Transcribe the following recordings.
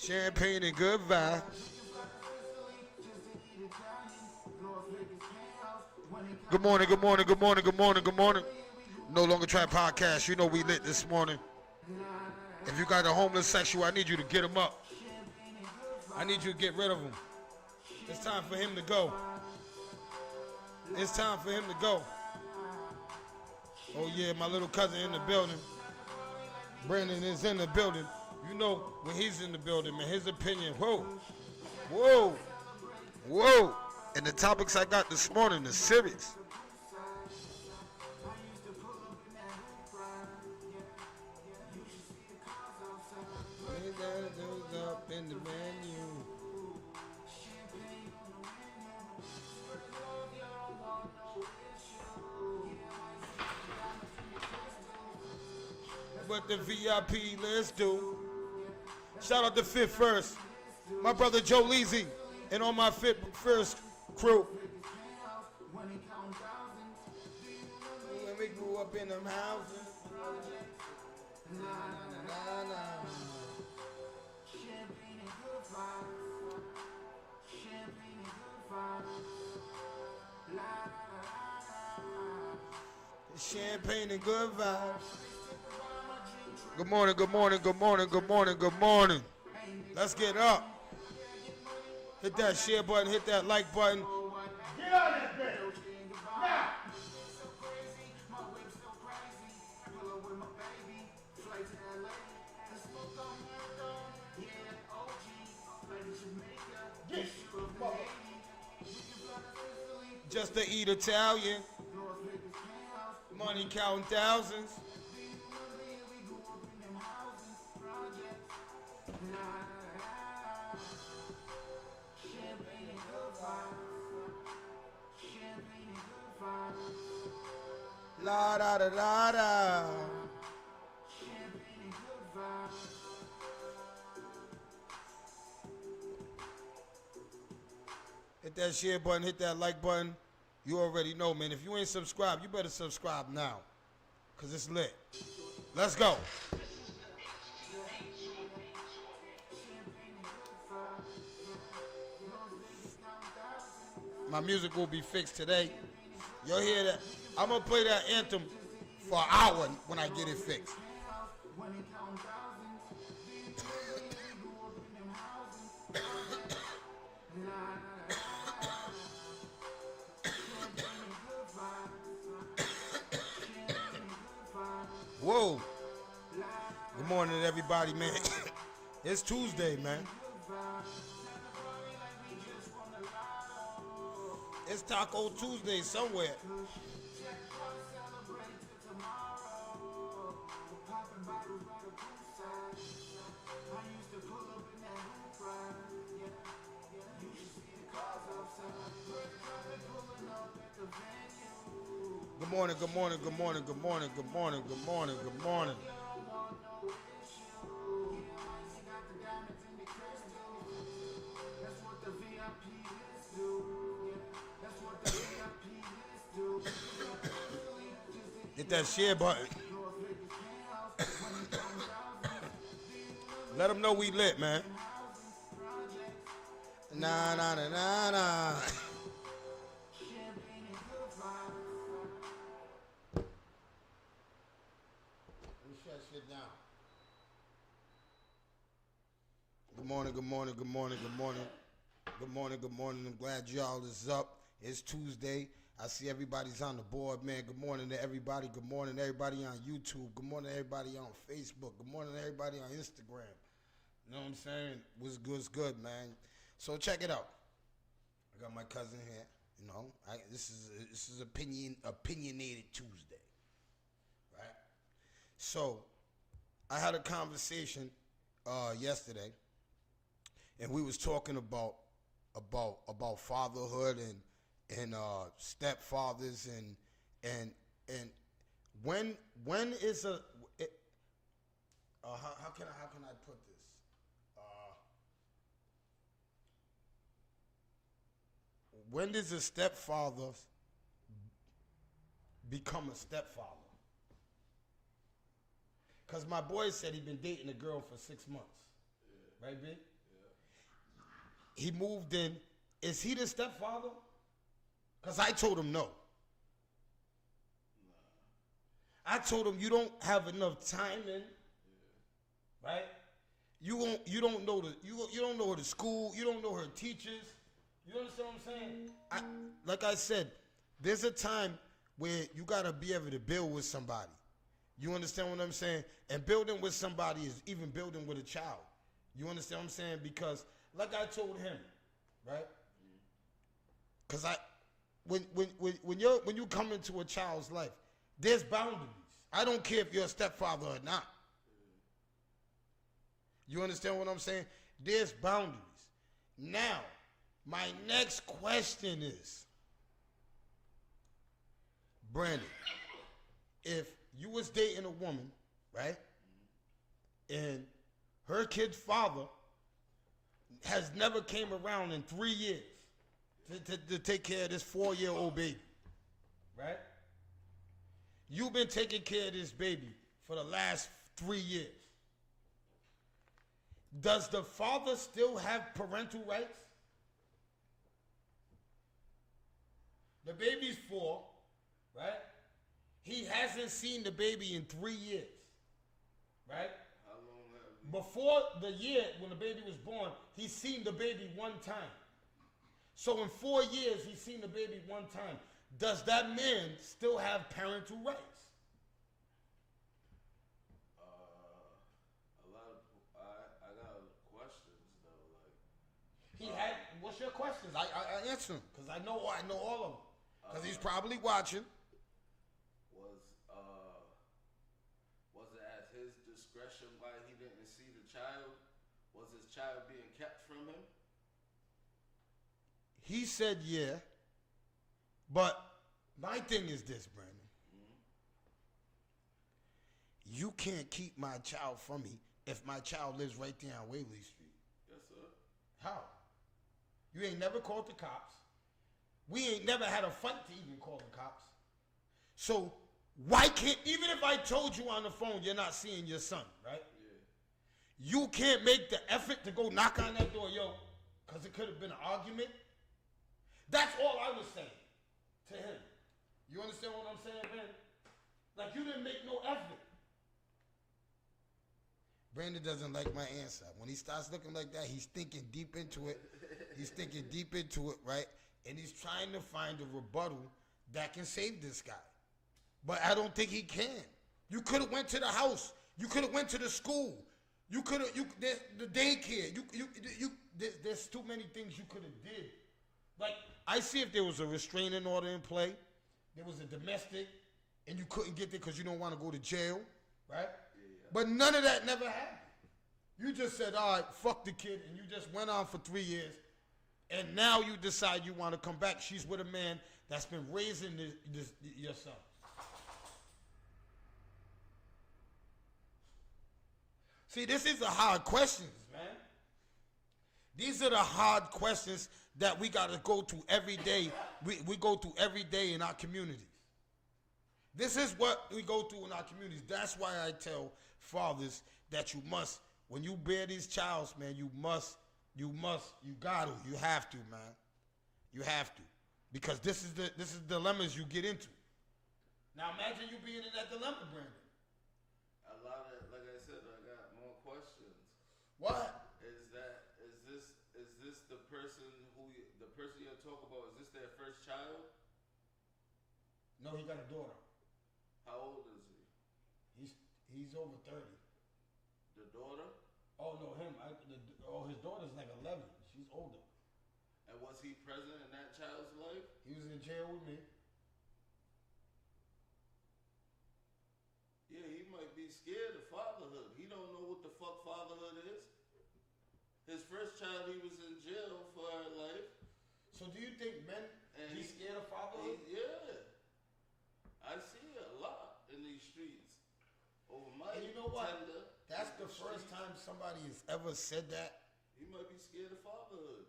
Champagne and good vibe. Good morning, good morning, good morning, good morning, good morning. No Longer Trap Podcast. You know we lit this morning. If you got a homeless sexual, I need you to get him up. I need you to get rid of him. It's time for him to go. It's time for him to go. Oh yeah, my little cousin in the building. Brandon is in the building. You know when he's in the building, man, his opinion, whoa, whoa, whoa. And the topics I got this morning is serious. Up in the menu. What the VIP, let's do. Shout out to Fit First, my brother Joe Leezy, and all my Fit First crew. When we grew up in them houses. Champagne and good vibes. Good morning, good morning, good morning, good morning, good morning. Let's get up. Hit that share button, hit that like button. Get on that bitch. Now. Just to eat Italian. Money counting thousands. La da da da da. Hit that share button, hit that like button. You already know, man. If you ain't subscribed, you better subscribe now. Because it's lit. Let's go. My music will be fixed today. You'll hear that. I'm going to play that anthem for an hour when I get it fixed. Whoa. Good morning, everybody, man. It's Tuesday, man. It's Taco Tuesday somewhere. Good morning, good morning, good morning, good morning, good morning, good morning, good morning. Hit that share button. Let them know we lit, man. Nah, nah, nah, nah, nah. Good morning, good morning, good morning, good morning. Good morning, good morning. I'm glad y'all is up. It's Tuesday. I see everybody's on the board, man. Good morning to everybody. Good morning to everybody on YouTube. Good morning to everybody on Facebook. Good morning to everybody on Instagram. You know what I'm saying? What's good, man? So check it out. I got my cousin here. You know, this is opinionated Tuesday, right? So I had a conversation yesterday, and we was talking about fatherhood and stepfathers and when is how can I put this? When does a stepfather become a stepfather? Because my boy said he been dating a girl for 6 months. Right, B? he moved in. Is he the stepfather? Because I told him no. I told him you don't have enough time in, right? You don't know you don't know her school. You don't know her teachers. You understand what I'm saying? Like I said, there's a time where you gotta be able to build with somebody. You understand what I'm saying? And building with somebody is even building with a child. You understand what I'm saying? Because like I told him, right? Because when you come into a child's life, there's boundaries. I don't care if you're a stepfather or not. You understand what I'm saying? There's boundaries. Now, my next question is, Brandon, if you was dating a woman, right, and her kid's father has never came around in 3 years to take care of this 4-year-old baby, right? You've been taking care of this baby for the last 3 years. Does the father still have parental rights? The baby's 4, right? He hasn't seen the baby in 3 years, right? How long have you? Before the year when the baby was born, he's seen the baby 1 time. So in 4 years, he's seen the baby 1 time. Does that man still have parental rights? I got questions though. Like He had. What's your questions? I answer them because I know all of them. Because he's probably watching. Was it at his discretion why he didn't see the child? Was his child being kept from him? He said yeah, but my thing is this, Brandon. You can't keep my child from me if my child lives right there on Waverly Street. Yes, sir. How? You ain't never called the cops. We ain't never had a fight to even call the cops. So why can't, even if I told you on the phone you're not seeing your son, right? Yeah. You can't make the effort to go knock on that door, yo, because it could have been an argument. That's all I was saying to him. You understand what I'm saying, man? Like, you didn't make no effort. Brandon doesn't like my answer. When he starts looking like that, he's thinking deep into it. He's thinking deep into it, right? And he's trying to find a rebuttal that can save this guy. But I don't think he can. You could have went to the house. You could have went to the school. You could have, the daycare. There's too many things you could have did. Like, I see if there was a restraining order in play, there was a domestic, and you couldn't get there because you don't want to go to jail, right? Yeah. But none of that never happened. You just said, all right, fuck the kid, and you just went on for 3 years, and now you decide you want to come back. She's with a man that's been raising your son. See, this is the hard questions, man. These are the hard questions that we got to go through every day. We go through every day in our communities. This is what we go through in our communities. That's why I tell fathers that you must, when you bear these childs, man, you have to, man. You have to. Because this is the dilemmas you get into. Now imagine you being in that dilemma, Brandon. A lot of, like I said, I got more questions. What? Is this the person you're talking about? Is this their first child? No, he got a daughter. How old is he? He's over 30. The daughter? Oh no, him. His daughter's like 11. She's older. And was he present in that child's life? He was in jail with me. Yeah, he might be scared of fatherhood. He don't know what the fuck fatherhood is. His first child, he was in jail for life. So do you think men be scared of fatherhood? Yeah. I see it a lot in these streets. Over my And you know what? tender. That's the first time somebody has ever said that. He might be scared of fatherhood.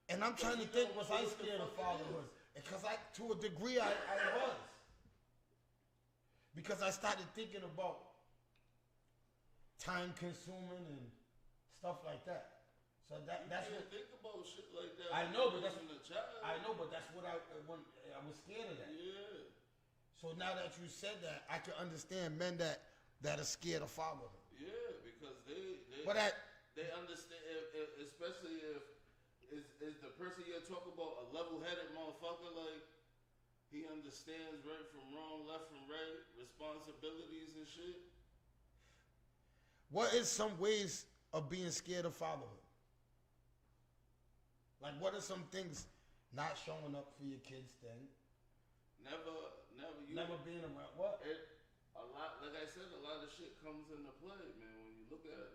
And I'm trying to think, was I scared of fatherhood? Because to a degree, I was. Because I started thinking about time consuming and stuff like that. So You that's can't what think about shit like that. I when know, you're but that's raising a child. I know, but that's what I was scared of that. Yeah. So now that you said that, I can understand men that are scared of fatherhood. Yeah, because But that they understand, especially if is the person you're talking about a level-headed motherfucker, like he understands right from wrong, left from right, responsibilities and shit. what is some ways of being scared of fatherhood? Like, what are some things not showing up for your kids then? Never. You Never being around what? a lot. Like I said, a lot of shit comes into play, man. When you look at it,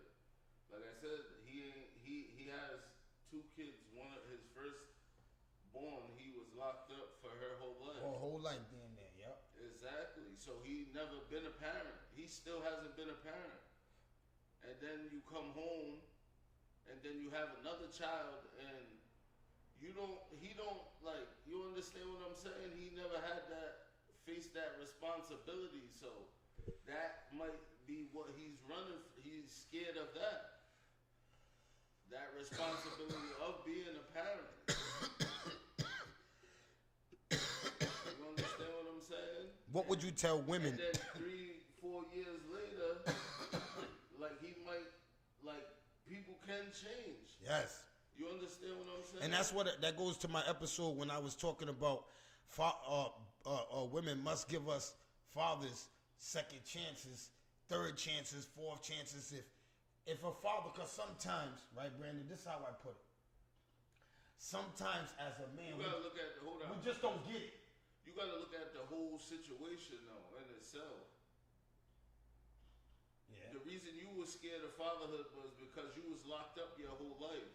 like I said, he has 2 kids. One of his first born, he was locked up for her whole life. Or whole life being there, yep. Exactly. So he never been a parent. He still hasn't been a parent. And then you come home, and then you have another child, and he don't like. You understand what I'm saying? He never had that face that responsibility. So that might be what he's running. He's scared of that. That responsibility of being a parent. You understand what I'm saying? What would you tell women? And then 3-4 years later, like he might, like people can change. Yes. You understand what I'm saying? And that's what that goes to my episode when I was talking about women must give us fathers second chances, third chances, fourth chances. If a father, because sometimes, right, Brandon, this is how I put it. Sometimes as a man, You gotta look at the hold on. we just don't get it. You gotta look at the whole situation though in itself. Yeah. The reason you was scared of fatherhood was because you was locked up your whole life.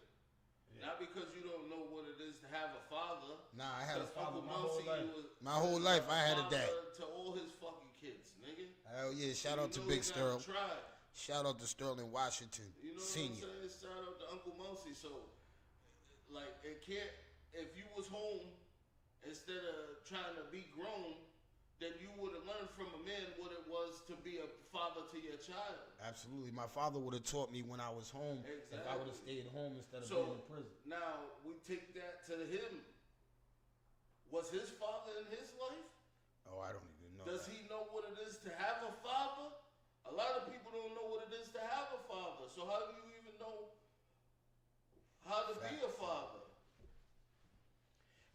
Yeah. Not because you don't know what it is to have a father. Nah, I had a 'Cause father Uncle my whole Muncie life. was My whole life, I had a dad. father to all his fucking kids, nigga. Hell yeah! Shout out to You know Big he gotta Sterling. try. Shout out to Sterling Washington, You know Senior. what I'm saying? Shout out to Uncle Muncie. So, like, it can't. If you was home instead of trying to be grown, then you would have learned from a man what it was to be a father to your child. Absolutely, my father would have taught me when I was home. If I would have Exactly. stayed home instead of So being in prison. now we take that to him. Was his father in his life? Oh, I don't even know. Does that. he know what it is to have a father? A lot of people don't know what it is to have a father. So how do you even know how to be a Facts. father?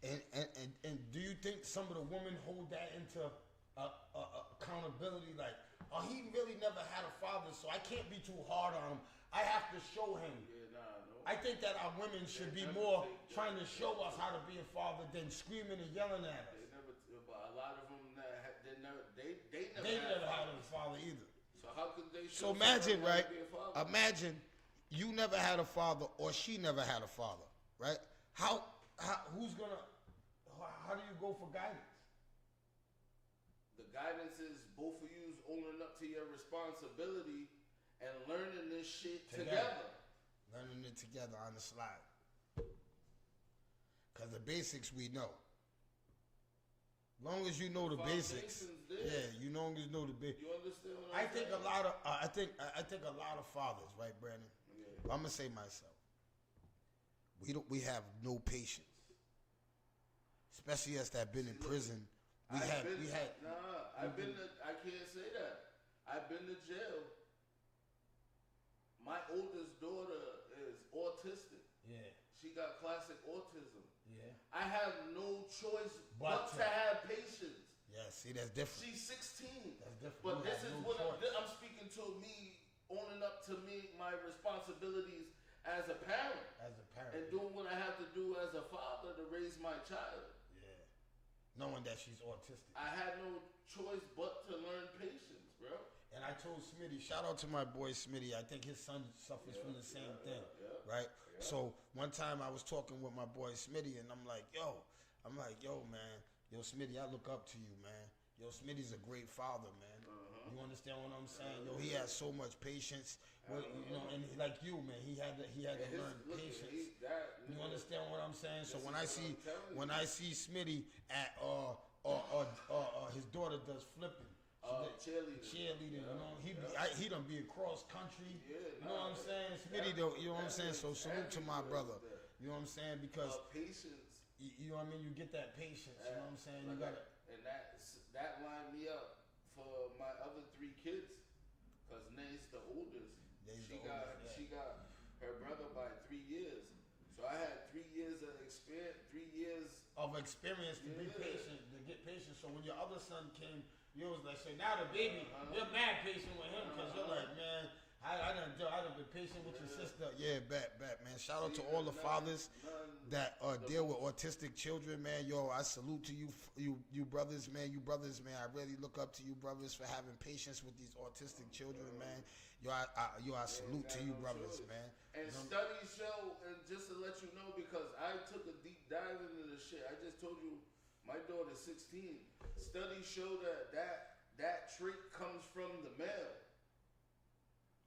And do you think some of the women hold that into accountability? Like, oh, he really never had a father, so I can't be too hard on him. I have to show him. Yeah, nah, no. I think that our women should be never more take that. trying to show us how to be a father than screaming and yelling at us. They never, but a lot of them, they never They never had had a father either. So how could they? So show imagine, somebody how right? to be a father? Imagine you never had a father or she never had a father, right? Who's gonna? How do you go for guidance? The guidance is both of yous owning up to your responsibility and learning this shit together. Learning it together on the slide. Cause the basics we know. Long as you know the basics, Foundation's there. yeah, you long as you know the basics. You understand what I I'm think saying? a lot of I think a lot of fathers, right, Brandon? Yeah. I'm gonna say myself. We have no patience, especially us that been in prison. I can't say that. I've been to jail. My oldest daughter is autistic. Yeah, She got classic autism. yeah. I have no choice But but to have patience. Yeah, see, that's different. She's 16. That's different. But You this have is no what choice. I'm speaking to me, owning up to me, my responsibilities as a parent. As a parent. And doing what I have to do as a father to raise my child. Yeah. Knowing that she's autistic. I had no choice but to learn patience, bro. And I told Smitty, shout out to my boy Smitty. I think his son suffers from the same thing, right? So one time I was talking with my boy Smitty, and I'm like, yo, man, yo, Smitty, I look up to you, man. Yo, Smitty's a great father, man. You understand what I'm saying? Yo, he has so much patience. Well, you know, and like you, man, he had to learn patience. You understand what I'm saying? So when I see Smitty at his daughter does flipping, Cheerleader. You know, he done be across country. Yeah, you know what I'm saying? Smitty, though, you know what I'm saying? So salute to my brother. You know what I'm saying? Because patience. you know what I mean. You get that patience. You know what I'm saying? You gotta. And that lined me up for my other 3 kids, cause Nay's the oldest. She got her brother by 3 years. So I had 3 years of experience. 3 years of experience to be patient, to get patient. So when your other son came, you was like, so now the baby, you're mad patient with him because you're like, man, I done been patient with your sister. Yeah, bet, man. Shout out to all the fathers that deal with autistic children, man. Yo, I salute to you brothers, man. You brothers, man. I really look up to you brothers for having patience with these autistic children, man. Yo, I salute to you brothers, man. And studies show, and just to let you know, because I took a deep dive into this shit. I just told you, my daughter's 16. Studies show that trait comes from the male.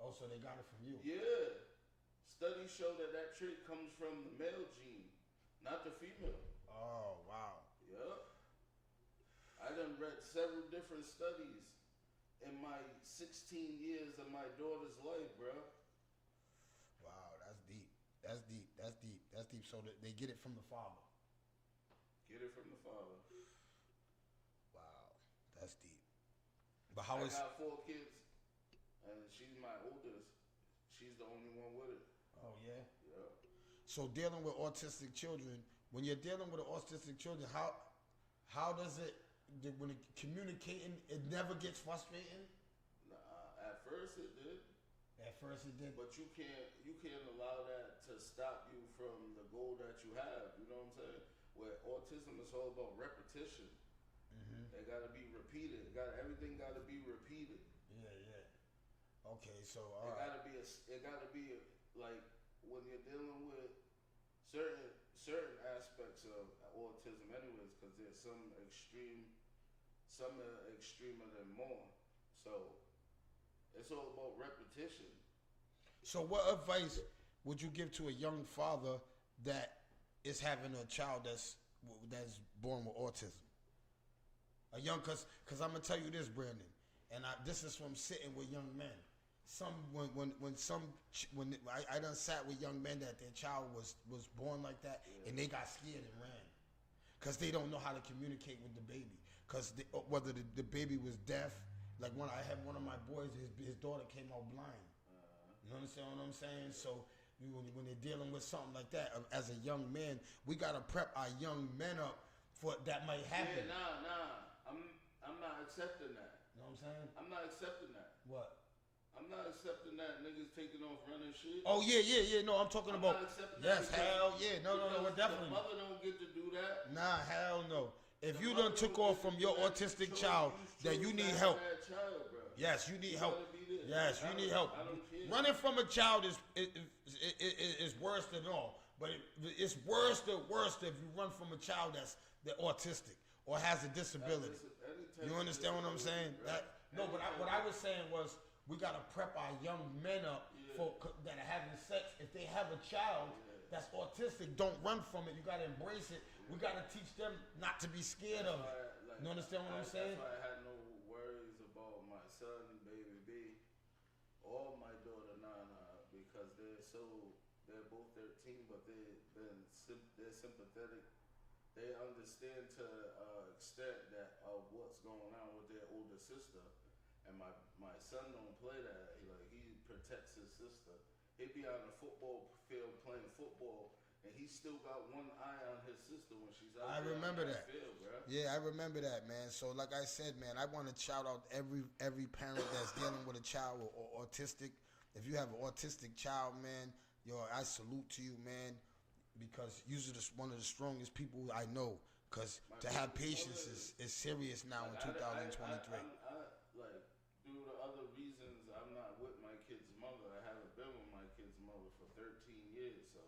Oh, so they got it from you? Yeah. Studies show that trait comes from the male gene, not the female. Oh, wow. Yep. I done read several different studies in my 16 years of my daughter's life, bro. Wow, that's deep. So they get it from the father. Get it from the father. Wow, that's deep. But I got 4 kids, and she's my oldest. She's the only one with it. Oh yeah. Yeah. So dealing with autistic children, when you're dealing with autistic children, how does it when it communicating? It never gets frustrating. Nah, at first it did. At first it did. But you can't allow that to stop you from the goal that you have. You know what I'm saying? Where autism is all about repetition. Mm-hmm. They gotta be repeated. Everything gotta be repeated. Yeah. Okay, so it gotta be like when you're dealing with certain aspects of autism, anyways, because there's some are extremer than more. So it's all about repetition. So what advice would you give to a young father that is having a child that's born with autism? A young, cause I'm gonna tell you this, Brandon, and this is from sitting with young men. When I done sat with young men that their child was born like that, and they got scared and ran, cause they don't know how to communicate with the baby, cause whether the baby was deaf. Like I had one of my boys, his daughter came out blind. You understand what I'm saying? So when they're dealing with something like that, as a young man, we gotta prep our young men up for that might happen. Yeah, nah. I'm not accepting that. You know what I'm saying? I'm not accepting that. What? I'm not accepting that niggas taking off running shit. Oh yeah. No, I'm talking about. Not accepting yes, that hell yeah. No, we're definitely. The mother don't get to do that. Nah, hell no. If you done took off from your autistic child, then you need help. Yes, you need help. Yes, you need help. Running from a child is worse than all. But it's worse if you run from a child that's autistic or has a disability. You understand what I'm saying? But what I was saying was we gotta prep our young men up that are having sex. If they have a child that's autistic, don't run from it. You gotta embrace it. We gotta teach them not to be scared of it. You understand what I'm saying? That's why I had no worries about my son, baby B, or my daughter Nana, because they're both 13, but they're sympathetic. They understand to extent that of what's going on with their older sister, and my son don't play that. He protects his sister. He'd be on the football field playing football, and he still got one eye on his sister when she's out there. I remember that. Field, bro. Yeah, I remember that, man. So, like I said, man, I want to shout out every parent that's dealing with a child or autistic. If you have an autistic child, man, I salute to you, man, because you're one of the strongest people I know. Because to have patience is serious now in 2023. Due to other reasons, I'm not with my kid's mother. I haven't been with my kid's mother for 13 years. So,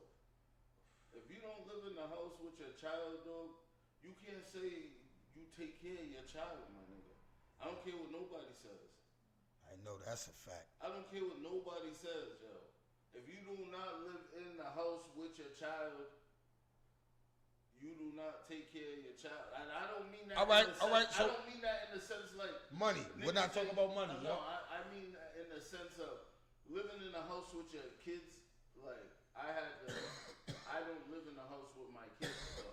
if you don't live in the house with your child, dog, you can't say you take care of your child, my nigga. I don't care what nobody says. I know that's a fact. I don't care what nobody says, yo. If you do not live in the house with your child, you you do not take care of your child. And I don't mean that. All right, in the all right, sense, so- I don't mean that in the sense like Money. We're not talking about money. No, yo. I mean in the sense of living in a house with your kids. Like I don't live in a house with my kids, so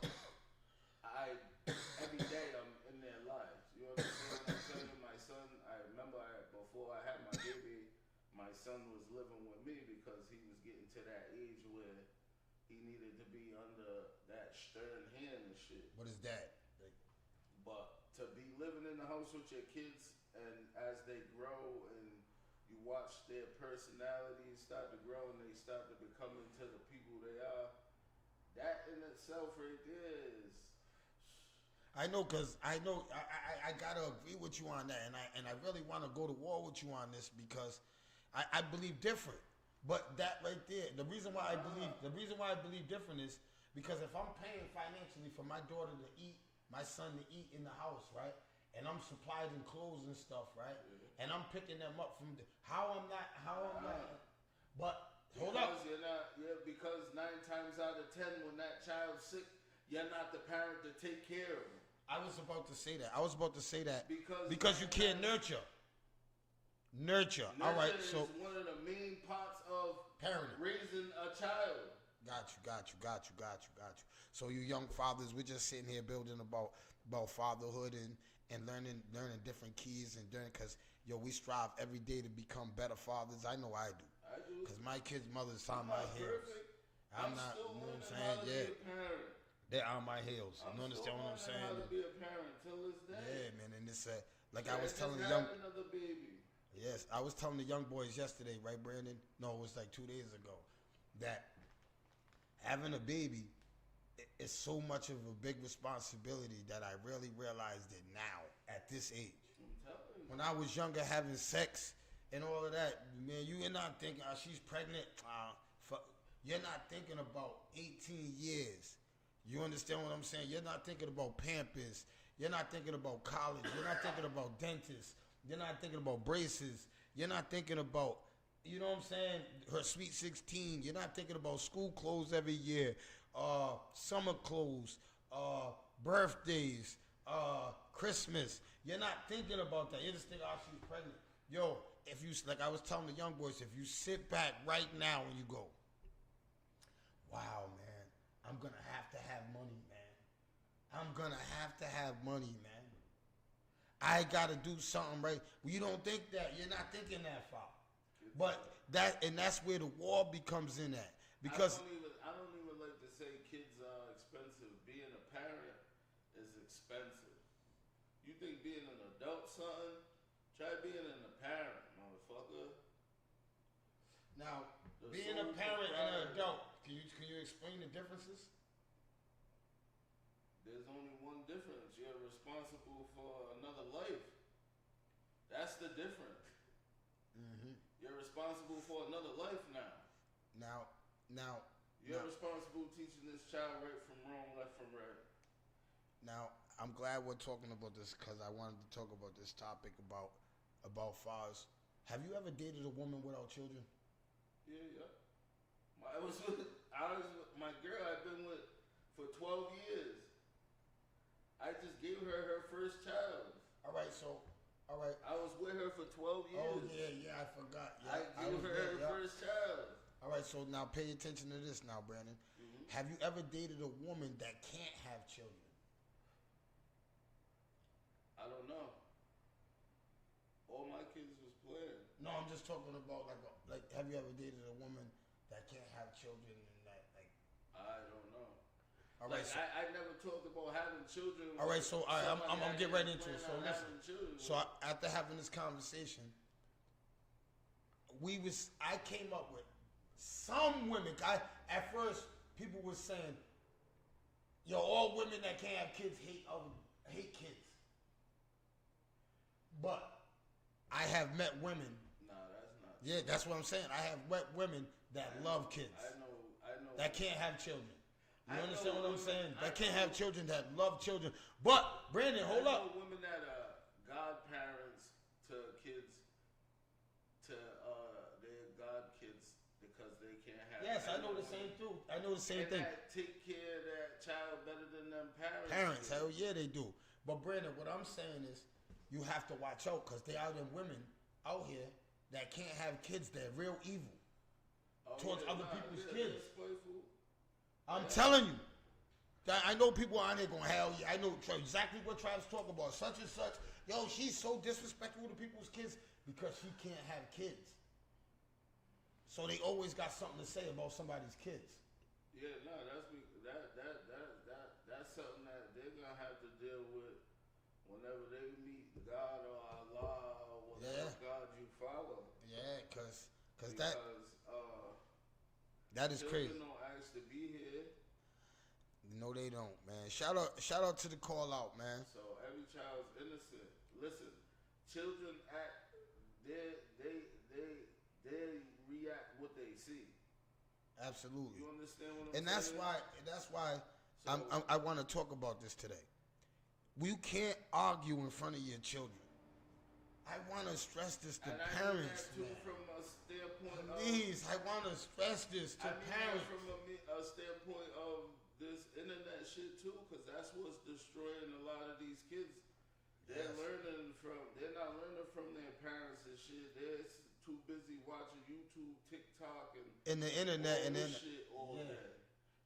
every day I'm in their lives. You understand what I'm saying? My son, I remember before I had my baby, my son was living with me because he was getting to that age where he needed to be under that stern hand and shit. What is that? But to be living in the house with your kids and as they grow and you watch their personalities start to grow and they start to become into the people they are, that in itself right there is. I know, cause I know I gotta agree with you on that, and I really want to go to war with you on this because I believe different. But that right there, the reason why I believe different is because if I'm paying financially for my daughter to eat, my son to eat in the house, right, and I'm supplied in clothes and stuff, right, and I'm picking them up from how I'm not. But hold up. Because you're not, because 9 times out of 10 when that child's sick, you're not the parent to take care of them. I was about to say that. Because you can't nurture. Nurture. All right. Nurture So is one of the main parts of parenting. raising a child. Got you. So you young fathers, we're just sitting here building about fatherhood and learning different keys and learning because we strive every day to become better fathers. I know I do. Because my kids' mothers on my heels. I'm not. Still You know what I'm learning saying? how to Yeah. be a parent. They're on my heels. You understand what I'm saying? How to be a parent till this day. Yeah, man. And it's like I Yeah, was telling the just young. had another baby. Yes, I was telling the young boys yesterday, right, Brandon? No, it was like 2 days ago, that having a baby is so much of a big responsibility that I really realized it now at this age. I'm telling you. When I was younger, having sex and all of that, man, you're not thinking, she's pregnant. You're not thinking about 18 years. You understand what I'm saying? You're not thinking about Pampers. You're not thinking about college. You're not thinking about dentists. You're not thinking about braces. You're not thinking about, you know what I'm saying, her sweet 16. You're not thinking about school clothes every year, summer clothes, birthdays, Christmas. You're not thinking about that. You're just thinking, she's pregnant. Yo, if you, like I was telling the young boys, if you sit back right now and you go, wow, man, I'm going to have money, man. I'm going to have money, man. I got to do something right. Well, you don't think that. You're not thinking that far. But that's where the war becomes in at. Because I don't even like to say kids are expensive. Being a parent is expensive. You think being an adult, son? Try being a parent, motherfucker. now, The being a sole parent and an proprietor. adult, can you explain the differences? There's only one difference. You're responsible for another life. That's the difference. Mm-hmm. You're responsible for another life now. Now, You're responsible teaching this child right from wrong, left from right. Now, I'm glad we're talking about this because I wanted to talk about this topic about fathers. Have you ever dated a woman without children? Yeah. My girl I've been with for 12 years. I just gave her first child. All right. I was with her for 12 years. Oh, yeah, I forgot. Yeah, I gave was her there, her yeah. first child. All right, so now pay attention to this now, Brandon. Mm-hmm. Have you ever dated a woman that can't have children? I don't know. All my kids was playing. No, I'm just talking about like have you ever dated a woman that can't have children and that like? I don't know. All right, Like, I never talked about having children. all right, so all right, I'm somebody gonna I get right didn't into it. plan So on listen. having children So after having this conversation, I came up with some women. At first people were saying, "Yo, all women that can't have kids hate kids." But I have met women. Nah, that's not. Yeah, that's what I'm saying. I have met women that love kids I know. that can't have children. You I know understand what I'm women- saying? I That can't know- have children that love children. But Brandon, hold I up. know women that are godparents to kids, to their godkids because they can't have. Yes, I know the same children. too. I know the same And thing. that take care of that child better than them parents. Parents, do. hell yeah, they do. But Brandon, what I'm saying is, you have to watch out because there are them women out here that can't have kids. They're real evil towards other people's kids. That's playful. I'm telling you. I know people on there going, hell yeah, I know exactly what Travis talking about. Such and such. Yo, she's so disrespectful to people's kids because she can't have kids. So they always got something to say about somebody's kids. Yeah, no, that's something that they're gonna have to deal with whenever they meet God or Allah or whatever God you follow. Yeah, cause that is children crazy. don't ask to be here. No, they don't, man. Shout out to the call out, man. So every child's innocent. Listen, children act. They react what they see. Absolutely. You understand what I'm And saying? that's why I want to talk about this today. You can't argue in front of your children. I want to stress this to parents. I mean that too from a standpoint Please, I want to stress this to parents. From a standpoint of this internet shit too, because that's what's destroying a lot of these kids. They're they're not learning from their parents and shit. They're too busy watching YouTube, TikTok, and the internet, and then shit all day.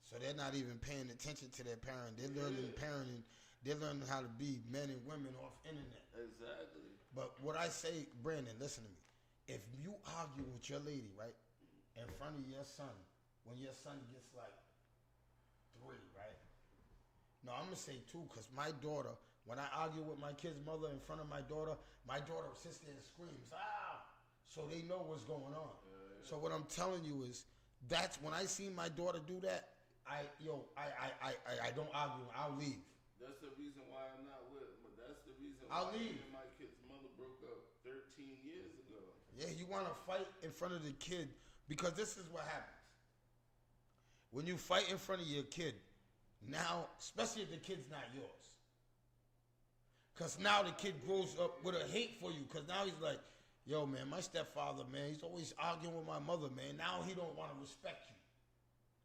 So they're not even paying attention to their parent. They're learning parenting. They're learning how to be men and women off internet. Exactly. But what I say, Brandon, listen to me. If you argue with your lady, right, in front of your son, when your son gets like 3, right? No, I'm gonna say 2, cause my daughter, when I argue with my kid's mother in front of my daughter sits there and screams, ah! So they know what's going on. So what I'm telling you is, that's when I see my daughter do that. I don't argue. I'll leave. That's the reason why I'm not with. But that's the reason I'll why leave. me and my kid's mother broke up 13 years ago. Yeah, you want to fight in front of the kid because this is what happens. When you fight in front of your kid, now, especially if the kid's not yours, because now the kid grows up with a hate for you. Because now he's like, yo, man, my stepfather, man, he's always arguing with my mother, man. Now he don't want to respect you.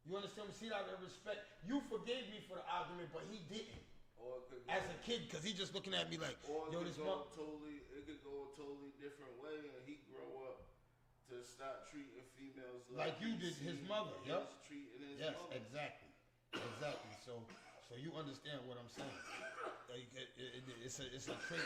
You understand? See that respect. You forgave me for the argument, but he didn't. Or it could go, as a kid, because he's just looking at me like, yo, this mother. It could go a totally different way, and he grow up to stop treating females like you did his mother. Yep. Treating his yes, mother. exactly. So you understand what I'm saying. It's a trait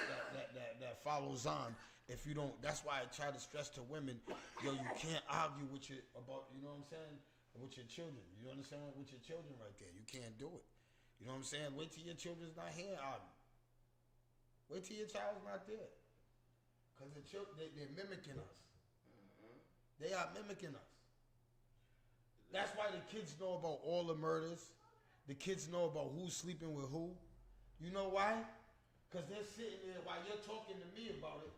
that follows on. If you don't, that's why I try to stress to women, yo, you can't argue with you know what I'm saying, with your children. You understand? With your children right there, you can't do it. You know what I'm saying? Wait till your children's not here arguing. Wait till your child's not there, because they're mimicking us. Mm-hmm. They are mimicking us. That's why the kids know about all the murders. The kids know about who's sleeping with who. You know why? Because they're sitting there while you're talking to me about it.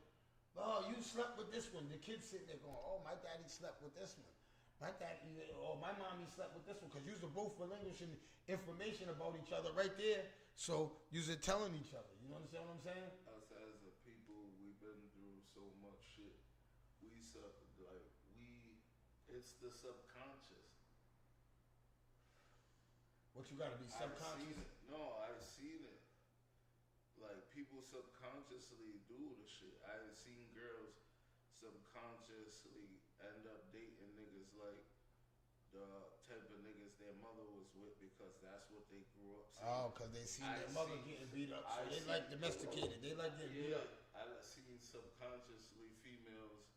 Oh, you slept with this one. The kid's sitting there going, oh, my daddy slept with this one. My daddy, or my mommy slept with this one. Because you're both relinquishing information about each other right there. So you're telling each other. You understand what I'm saying? Us as a people, we've been through so much shit. It's the subconscious. What you gotta be subconscious? I've seen it. Like people subconsciously do the shit. I've seen girls subconsciously end up dating niggas like the type of niggas their mother was with because that's what they grew up seeing. Oh, because they seen their mother getting beat up, so they like domesticated. They like getting beat up. I've seen subconsciously females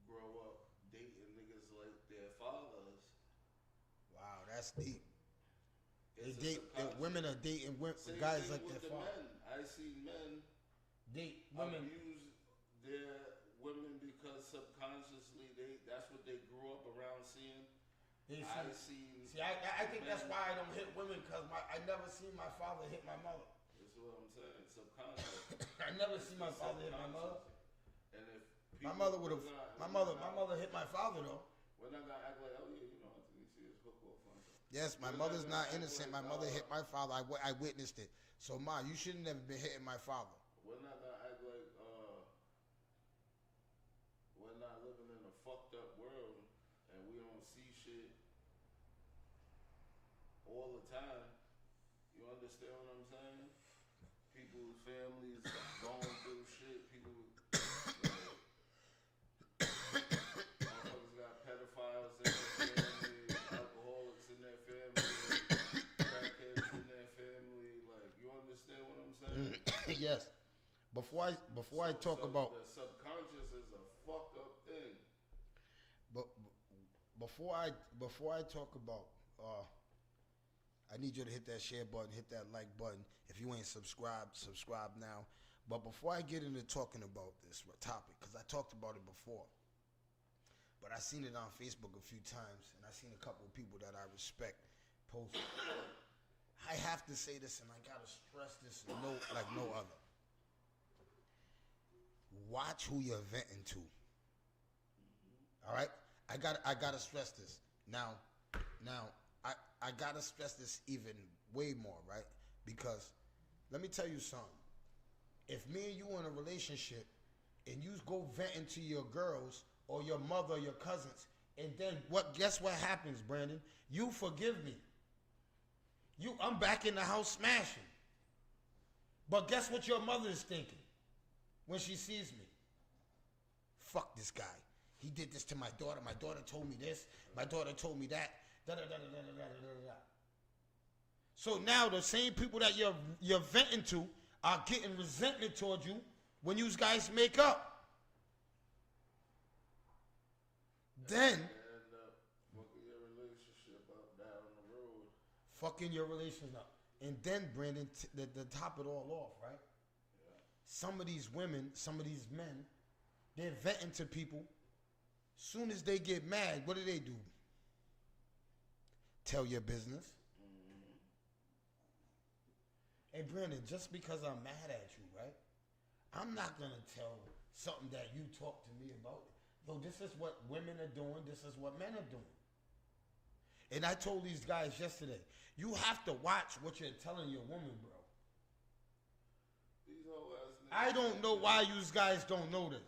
grow up dating niggas like their fathers. Wow, that's deep. Women are dating guys like their father. I see men date women abuse their women because subconsciously that's what they grew up around seeing. I think that's why I don't hit women, because I never seen my father hit my mother. That's what I'm saying. Subconscious. I never seen my father hit my mother. And if my mother hit my father though. We're not gonna act like, oh yeah, you know, I think you see his hook off on something. Yes, my mother's not innocent. My mother hit my father. I witnessed it. So, Ma, you shouldn't have been hitting my father. We're not gonna act like we're not living in a fucked up world and we don't see shit all the time. understand what I'm saying? People's families going through shit. People, motherfuckers got pedophiles in their family, alcoholics in their family, crackheads in their family. Like, you understand what I'm saying? Yes. Before I talk about the subconscious is a fucked up thing. but before I talk about I need you to hit that share button, hit that like button. If you ain't subscribed, subscribe now. But before I get into talking about this topic, because I talked about it before, but I seen it on Facebook a few times, and I seen a couple of people that I respect post it. I have to say this, and I gotta stress this like no other. Watch who you're venting to. All right, I gotta stress this. Now, I gotta stress this even way more, right? Because let me tell you something. If me and you in a relationship, and you go venting to your girls or your mother or your cousins, and then guess what happens, Brandon? You forgive me. I'm back in the house smashing. But guess what your mother is thinking when she sees me? Fuck this guy. He did this to my daughter. My daughter told me this. My daughter told me that. Da, da, da, da, da, da, da, da. So now the same people that you're venting to are getting resentment towards you when you guys make up. Then And fucking your relationship up down the road. Fucking your relationship up. And then, Brandon, to top it all off, right? Yeah. Some of these women, some of these men, they're venting to people. Soon as they get mad, what do? Tell your business. Mm-hmm. Hey, Brandon, just because I'm mad at you, right? I'm not going to tell something that you talk to me about. Though this is what women are doing, this is what men are doing. And I told these guys yesterday, you have to watch what you're telling your woman, bro. These whole ass niggas. I don't know why you guys don't know this.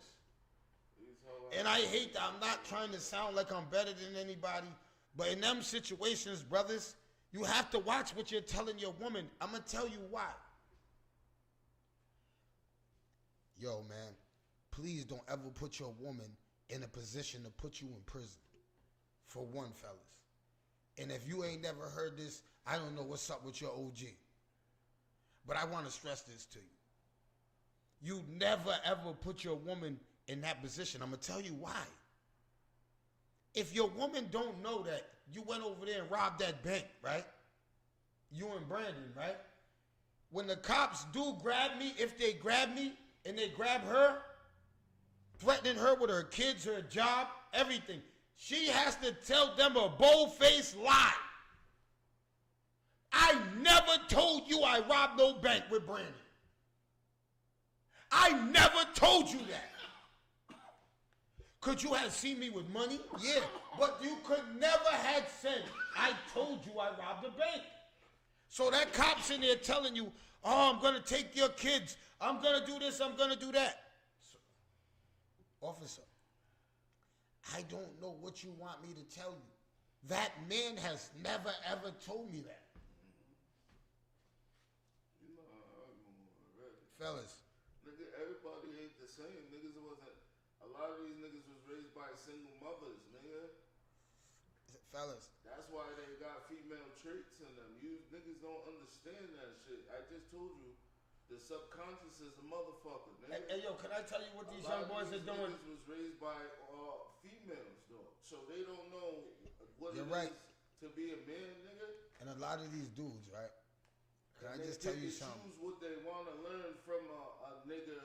These whole And I hate that. I'm not trying to sound like I'm better than anybody, but in them situations, brothers, you have to watch what you're telling your woman. I'm going to tell you why. Yo, man, please don't ever put your woman in a position to put you in prison. For one, fellas. And if you ain't never heard this, I don't know what's up with your OG. But I want to stress this to you. You never ever put your woman in that position. I'm going to tell you why. If your woman don't know that you went over there and robbed that bank, right? You and Brandon, right? When the cops do grab me, if they grab me and they grab her, threatening her with her kids, her job, everything, she has to tell them a bold-faced lie. I never told you I robbed no bank with Brandon. I never told you that. Could you have seen me with money? Yeah. But you could never have said, I told you I robbed a bank. So that cop's in there telling you, oh, I'm going to take your kids. I'm going to do this. I'm going to do that. So, officer, I don't know what you want me to tell you. That man has never, ever told me that. You know how I'm already. Fellas. Nigga, everybody ain't the same. Niggas wasn't. A lot of these niggas was raised by single mothers, nigga. Fellas. That's why they got female traits in them. You niggas don't understand that shit. I just told you, the subconscious is a motherfucker, nigga. Hey, yo, can I tell you what these young boys are doing? Niggas was raised by females, though. So they don't know what You're it right. is to be a man, nigga. And a lot of these dudes, right? Can I just tell you something? They choose what they want to learn from a nigga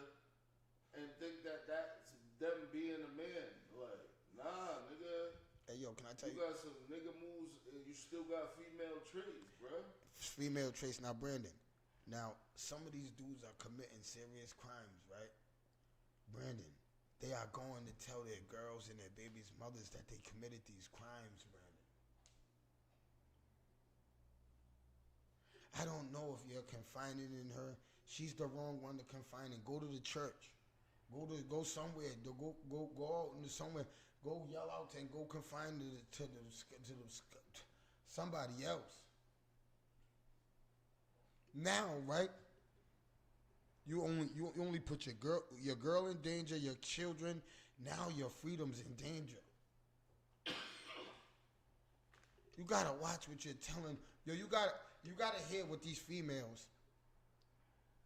and think that that's them being a man. Like, nah, nigga. Hey, yo, can I tell you? You got some nigga moves and you still got female traits, bro. Female traits. Now, Brandon. Now, some of these dudes are committing serious crimes, right? Brandon, they are going to tell their girls and their babies' mothers that they committed these crimes, Brandon. I don't know if you're confining in her. She's the wrong one to confine in. Go to the church. Go somewhere. Go out into somewhere. Go yell out and go confine to somebody else. Now, right? You only put your girl in danger, your children. Now your freedom's in danger. You gotta watch what you're telling. Yo, you gotta hear what these females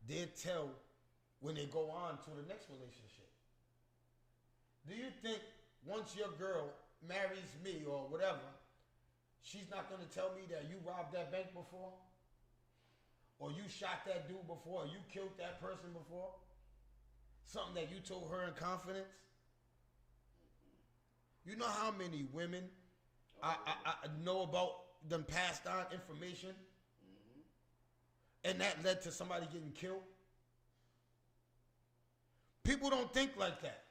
they tell when they go on to the next relationship. Do you think once your girl marries me or whatever, she's not gonna tell me that you robbed that bank before? Or you shot that dude before, or you killed that person before? Something that you told her in confidence? You know how many women I know about them passed on information? And that led to somebody getting killed? People don't think like that.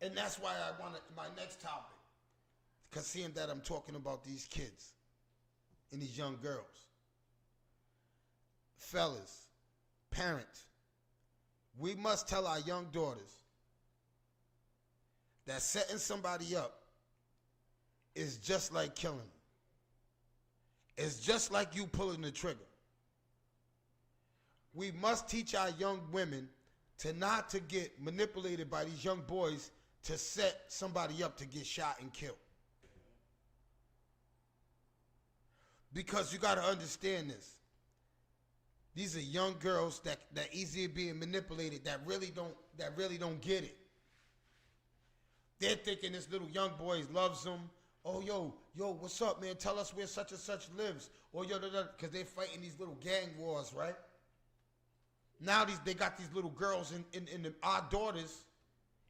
And that's why I wanted my next topic. Because seeing that I'm talking about these kids and these young girls. Fellas, parents, we must tell our young daughters that setting somebody up is just like killing them. It's just like you pulling the trigger. We must teach our young women to not to get manipulated by these young boys to set somebody up to get shot and killed. Because you got to understand this. These are young girls that easily being manipulated, that really don't get it. They're thinking this little young boy loves them. Oh, yo, what's up, man? Tell us where such and such lives. Or because they're fighting these little gang wars, right? Now they got these little girls our daughters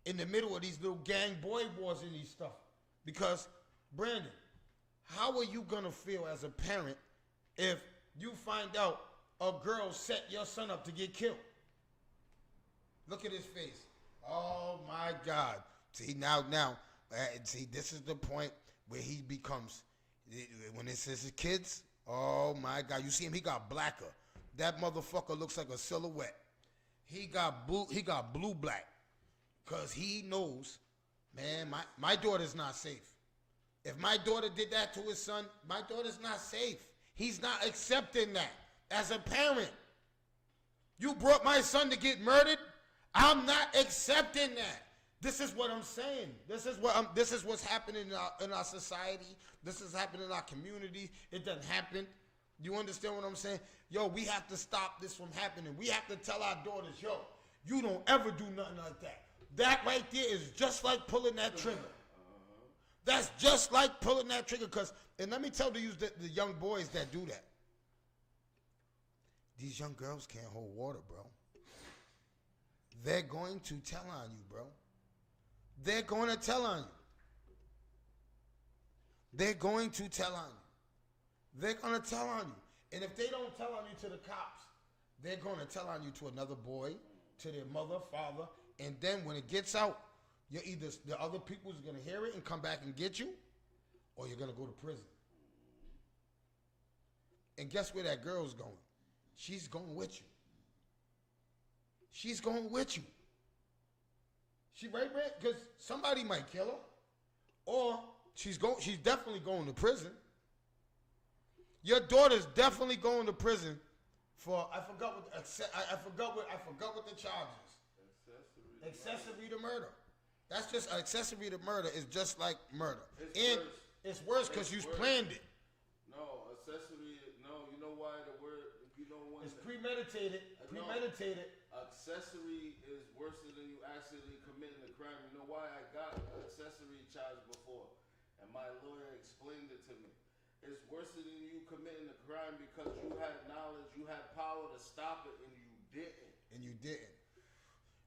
in the middle of these little gang boy wars and these stuff. Because, Brandon, how are you gonna feel as a parent if you find out a girl set your son up to get killed? Look at his face. Oh my God. See, see, this is the point where he becomes, when it says his kids, oh my God. You see him, he got blacker. That motherfucker looks like a silhouette. He got blue black. Because he knows, man, my daughter's not safe. If my daughter did that to his son, my daughter's not safe. He's not accepting that. As a parent, you brought my son to get murdered. I'm not accepting that. This is what I'm saying. This is what's happening in our society. This is happening in our community. It doesn't happen. You understand what I'm saying? Yo, we have to stop this from happening. We have to tell our daughters, yo, you don't ever do nothing like that. That right there is just like pulling that trigger. That's just like pulling that trigger. And let me tell you the young boys that do that. These young girls can't hold water, bro. They're going to tell on you, bro. They're going to tell on you. They're going to tell on you. They're going to tell on you. And if they don't tell on you to the cops, they're going to tell on you to another boy, to their mother, father. And then when it gets out, you're either the other people's going to hear it and come back and get you, or you're going to go to prison. And guess where that girl's going? She's going with you. She's going with you. She right, man? Because somebody might kill her, or she's definitely going to prison. Your daughter's definitely going to prison for I forgot what the charge is. Accessory to murder. That's just accessory to murder is just like murder. It's worse because you planned it. No, accessory. No, you know why the word? You know when it's premeditated. Premeditated. Accessory is worse than you actually committing a crime. You know why? I got accessory charge before, and my lawyer explained it to me. It's worse than you committing a crime because you had knowledge, you had power to stop it, and you didn't. And you didn't.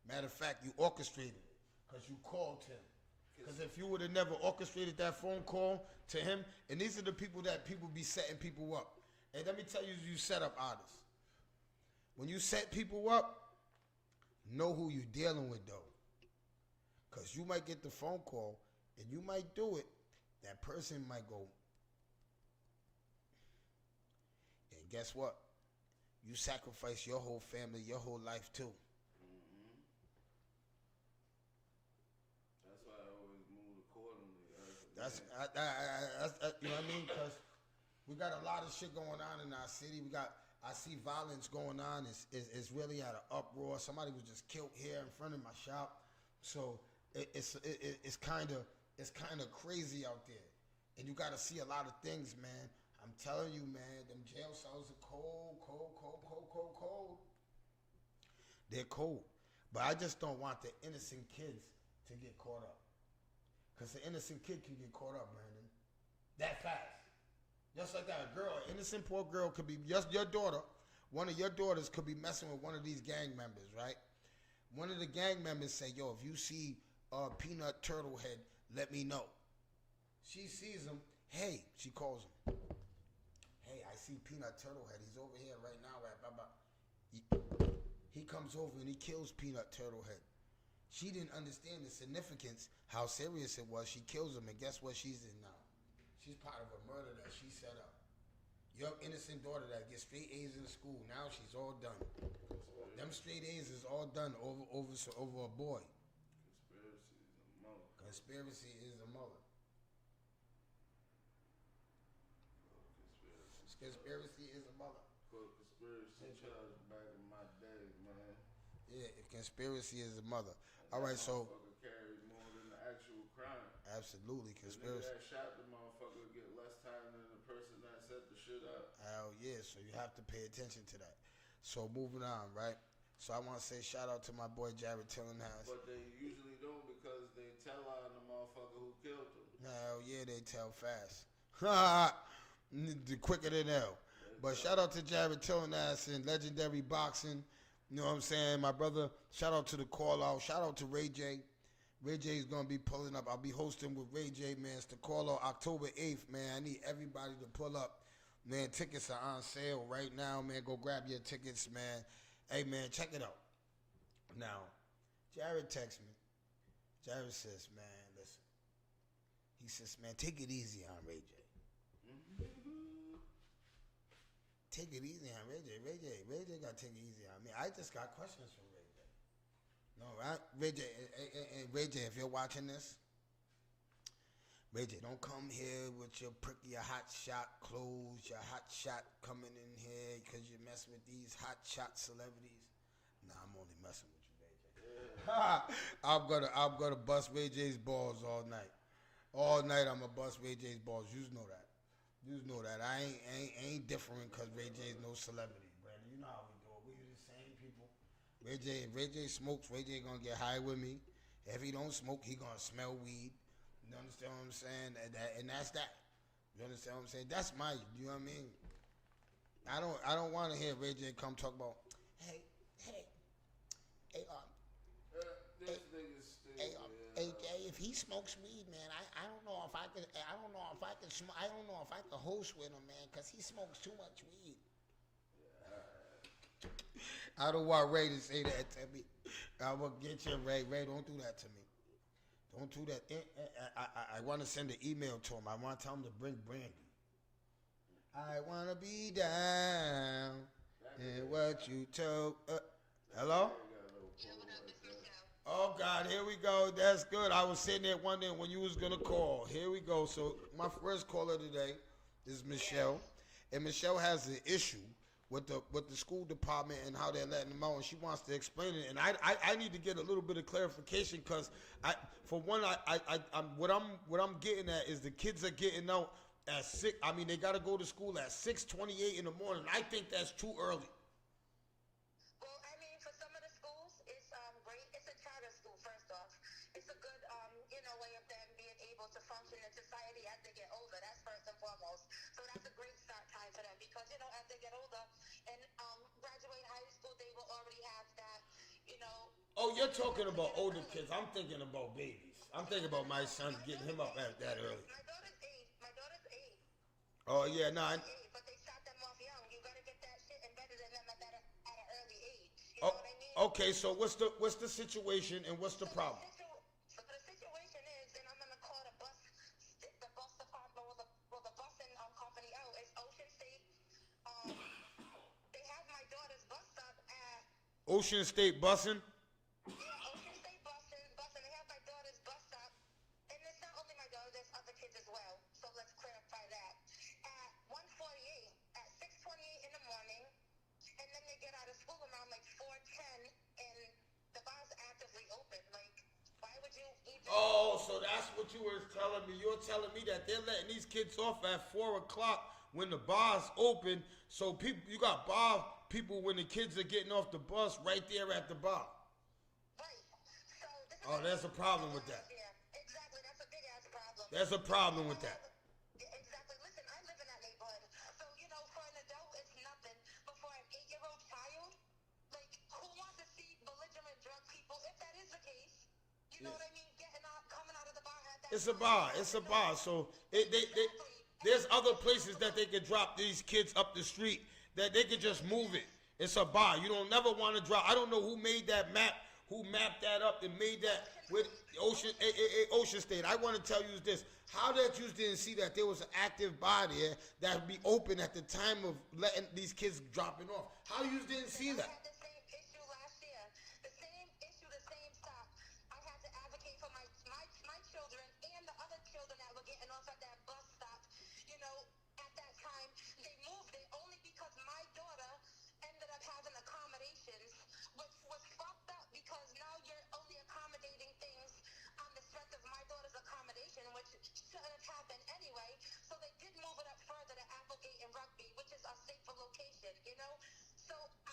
Matter of fact, you orchestrated it because you called him. Because if you would have never orchestrated that phone call to him, and these are the people that people be setting people up. And let me tell you, you set up artists. When you set people up, know who you're dealing with, though. Because you might get the phone call, and you might do it. That person might go, and guess what? You sacrifice your whole family, your whole life, too. Mm-hmm. That's why I always move accordingly. That's you know what I mean? Because We got a lot of shit going on in our city. I see violence going on. It's really at an uproar. Somebody was just killed here in front of my shop. So it's kind of crazy out there, and you got to see a lot of things, man. I'm telling you, man, them jail cells are cold, cold, cold, cold, cold, cold. They're cold, but I just don't want the innocent kids to get caught up, cause the innocent kid can get caught up, Brandon, that fast. Just like that, a girl, an innocent poor girl could be just your daughter. One of your daughters could be messing with one of these gang members, right? One of the gang members say, "Yo, if you see Peanut Turtlehead, let me know." She sees him. Hey, she calls him. Hey, I see Peanut Turtlehead. He's over here right now at blah blah. He comes over and he kills Peanut Turtlehead. She didn't understand the significance, how serious it was. She kills him, and guess what she's in now? She's part of a murder that she set up. Your innocent daughter that gets straight A's in school, now she's all done. Them straight A's is all done over a boy. Conspiracy is a mother. Conspiracy is a mother. Conspiracy charge back in my day, man. Yeah, conspiracy is a mother. All right, so Carries more than the actual crime. absolutely The conspiracy. nigga that shot the motherfucker get less time than the person that set the shit up. Hell yeah, so you have to pay attention to that. So moving on, right? So I want to say shout out to my boy Jared Tillinghast. But they usually don't because they tell on the motherfucker who killed him. Hell yeah, they tell fast. The quicker than hell. But shout out to Jared Tillinghast and Legendary Boxing. You know what I'm saying? My brother, shout out to the call out. Shout out to Ray J. Ray J is going to be pulling up. I'll be hosting with Ray J, man. It's the call out October 8th, man. I need everybody to pull up. Man, tickets are on sale right now, man. Go grab your tickets, man. Hey, man, check it out. Now, Jared texts me. Jared says, man, listen. He says, man, take it easy on Ray J. Take it easy on Ray J. Ray J got to take it easy on me. I just got questions from Ray J. No, right? Ray J, if you're watching this, Ray J, don't come here with your pricky, your hot shot clothes, your hot shot coming in here because you're messing with these hot shot celebrities. Nah, I'm only messing with you, Ray J. I'm gonna bust Ray J's balls all night. All night I'm gonna bust Ray J's balls. You know that. You know that. I ain't different because Ray J's no celebrity, Brandon. You know how we do it. We the same people. If Ray J smokes, Ray J gonna get high with me. If he don't smoke, he gonna smell weed. You understand what I'm saying? And that's that. You understand what I'm saying? That's my, you know what I mean? I don't want to hear Ray J come talk about, hey, This nigga's stupid. hey, if he smokes weed, man, I don't know if I could host with him, man, because he smokes too much weed. I don't want Ray to say that to me. I will get you, Ray. Ray, don't do that to me. Don't do that. I want to send an email to him. I want to tell him to bring brandy. I want to be down in what you told. Hello? Oh, God, here we go. That's good. I was sitting there wondering when you was going to call. Here we go. So my first caller today is Michelle. And Michelle has an issue with the school department and how they're letting them out, and she wants to explain it. And I need to get a little bit of clarification because what I'm getting at is the kids are getting out at 6. I mean, they got to go to school at 6:28 in the morning. I think that's too early. Well, I mean, for some of the schools, it's great. It's a charter school, first off. It's a good, way of them being able to function in society as they get older. That's first and foremost. So that's a great start time for them because, as they get older and graduate high school, they will already have that, Oh, you're talking about older kids. I'm thinking about babies. I'm thinking about my son getting him up at that early. My daughter's 8. Oh, yeah, no. But they start them off young. You got to get that shit embedded in them at an early age. You Oh, know what I mean? okay, so what's the situation and what's the problem? So the situation is, and I'm gonna call the bus department or the busing company out. It's Ocean State. They have my daughter's bus stop at. Ocean State busing? Yeah, Ocean State busing. They have my daughter's bus stop, and it's not only my daughter. There's other kids as well. So let's clarify that. At Oh, so that's what you were telling me. You're telling me that they're letting these kids off at 4 o'clock when the bar's open. So people, you got bar people when the kids are getting off the bus right there at the bar. Right. So this is Oh, there's a problem with that. Yeah, exactly. That's a big ass problem. There's a problem with that. Yeah, exactly. Listen, I live in that neighborhood. So, you know, for an adult, it's nothing. But for an 8-year-old child, like, who wants to see belligerent drunk people, if that is the case, you know what I mean, getting out, coming out of the bar at that It's a time? bar. It's a bar. So there's other places that they could drop these kids up the street that they could just move it. It's a bar. You don't never want to drop. I don't know who made that map, who mapped that up and made that with Ocean State. I want to tell you this. How that you didn't see that there was an active bar there that would be open at the time of letting these kids dropping off? How you didn't see that? I had the same issue last year. The same issue, the same stuff. I had to advocate for my children and the other children that were getting off at that bus stop. You know, at that time, they moved it only because my daughter ended up having accommodations, which was fucked up because now you're only accommodating things on the strength of my daughter's accommodation, which shouldn't have happened anyway. So they did move it up further to Applegate and Rugby, which is a safer location, you know?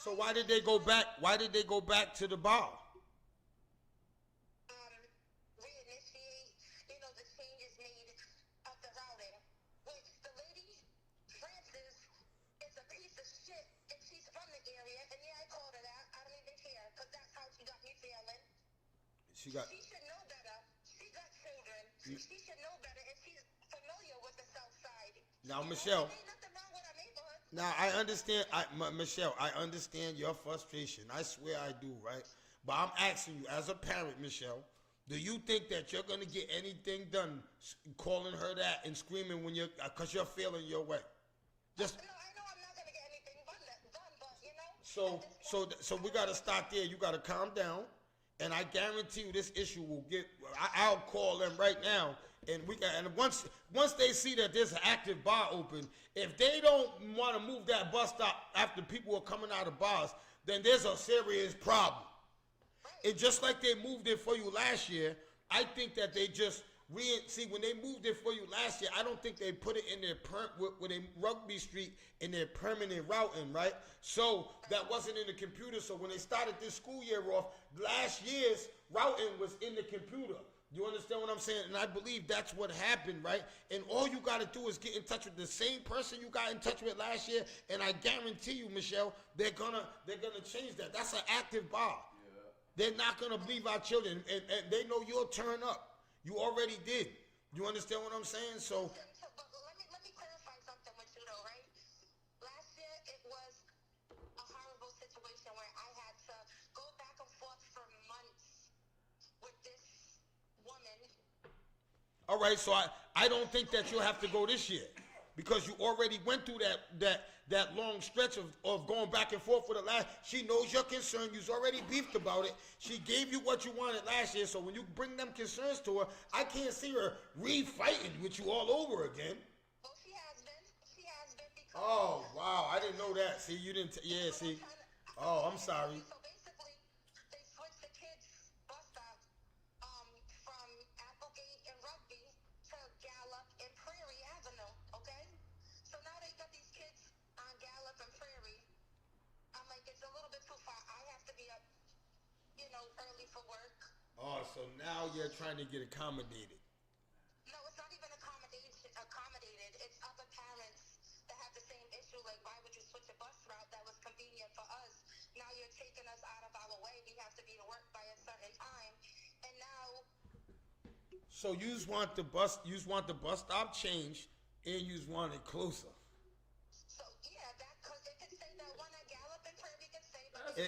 So why did they go back? Why did they go back to the bar? Reinitiate, you know, the changes made of the routing, which the lady, Francis, is a piece of shit, and she's from the area, and yeah, I called her that. I don't even care, because that's how she got me feeling. She should know better. She got children. She should know better, and she's familiar with the South Side. Now, Michelle. There ain't nothing wrong with our neighborhood. Now I understand, Michelle. I understand your frustration. I swear I do, right? But I'm asking you, as a parent, Michelle, do you think that you're gonna get anything done, calling her that and screaming when cause you're feeling your way? Just No, I know I'm not gonna get anything done, but you know. so we gotta start there. You gotta calm down, and I guarantee you this issue will get. I'll call them right now. And once they see that there's an active bar open, if they don't want to move that bus stop after people are coming out of bars, then there's a serious problem. And just like they moved it for you last year, I think that they just see when they moved it for you last year. I don't think they put it in their with a Rugby Street in their permanent routing, right? So that wasn't in the computer. So when they started this school year off, last year's routing was in the computer. You understand what I'm saying? And I believe that's what happened, right? And all you got to do is get in touch with the same person you got in touch with last year, and I guarantee you, Michelle, they're gonna change that. That's an active bar. Yeah. They're not gonna leave our children, and they know you'll turn up. You already did. You understand what I'm saying? So. But let me clarify something with you though, right? Last year it was a horrible situation where I had to go back and forth for months with this woman. All right, so I don't think that you'll have to go this year because you already went through that long stretch of going back and forth with her last. She knows your concern. You've already beefed about it. She gave you what you wanted last year, so when you bring them concerns to her, I can't see her re-fighting with you all over again. Oh, she has been. She has been because. Oh, wow, I didn't know that. See, you didn't, yeah, see. Oh, I'm sorry. So basically, they switched the kids' bus stop from Applegate and Rugby to Gallup and Prairie Avenue, okay? So now they got these kids on Gallup and Prairie. I'm like, it's a little bit too far. I have to be up, you know, early for work. Oh, so now you're trying to get accommodated. No, it's not even accommodated. It's other parents that have the same issue. Like, why would you switch a bus route that was convenient for us? Now you're taking us out of our way. We have to be to work by a certain time, and now. So you just want the bus stop changed, and you just want it closer. So yeah, that because it could say that one at Gallup and Prairie could say that.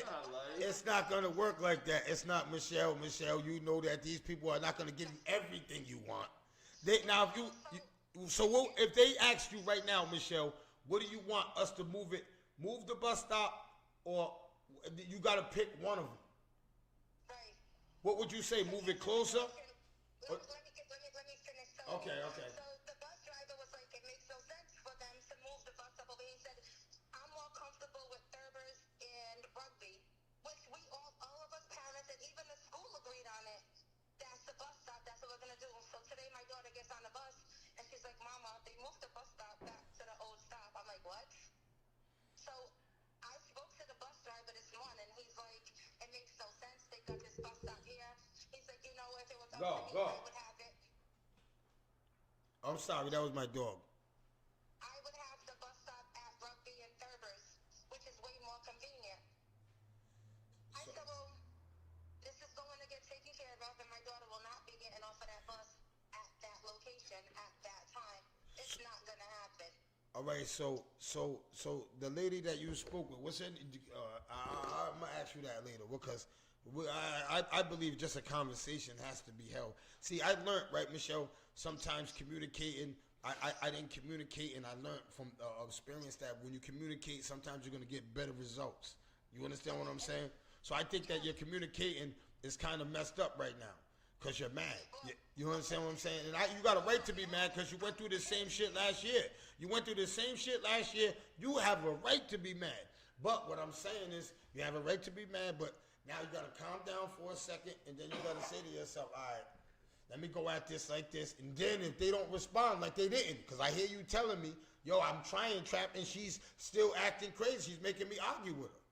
It's not gonna work like that. It's not, Michelle. Michelle, you know that these people are not gonna give you everything you want. If they ask you right now, Michelle, what do you want us to move it? Move the bus stop, or you gotta pick one of them. Right. What would you say? Move it closer? Let me finish. So, Okay. So the bus driver was like, it makes no sense for them to move the bus up over here. He said, I'm more comfortable with Thurbers and Rugby, which we all of us parents and even the school agreed on it. That's the bus stop. That's what Go, to me, go. I would have it. I'm sorry, that was my dog. I would have the bus stop at Rugby and Thurber's, which is way more convenient. I said, well, this is going to get taken care of, and my daughter will not be getting off of that bus at that location at that time. It's not going to happen. All right, so the lady that you spoke with, what's her? I'm gonna ask you that later because I believe just a conversation has to be held. See, I learned, right, Michelle. Sometimes communicating, I didn't communicate, and I learned from experience that when you communicate, sometimes you're gonna get better results. You understand what I'm saying? So I think that your communicating is kind of messed up right now. Because you're mad. You understand what I'm saying? And you got a right to be mad because you went through the same shit last year. You went through the same shit last year. You have a right to be mad. But what I'm saying is you have a right to be mad, but now you got to calm down for a second, and then you got to say to yourself, all right, let me go at this like this. And then if they don't respond like they didn't, because I hear you telling me, yo, I'm trying, Trap, and she's still acting crazy. She's making me argue with her.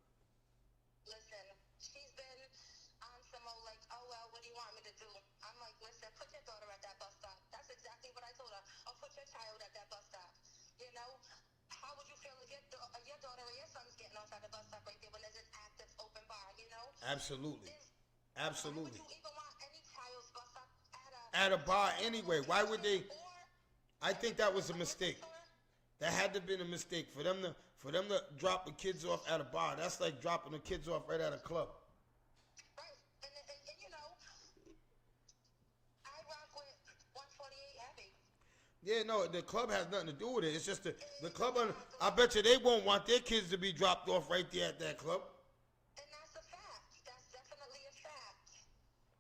Listen, she's been on some old like, oh well, what do you want me to do? I'm like, listen, put your daughter at that bus stop. That's exactly what I told her. Or put your child at that bus stop. You know, how would you feel if your daughter or your son's getting off at the bus stop right there when there's an active open bar? You know, Absolutely. why Absolutely. would you even want any child's bus stop At a bar anyway. Why would they? Or I think that was a mistake. That had to have been a mistake for them to drop the kids off at a bar. That's like dropping the kids off right at a club. right, and you know, I rock with 148 heavy. Yeah, no, the club has nothing to do with it. It's just the club. I bet you they won't want their kids to be dropped off right there at that club. And that's a fact. That's definitely a fact.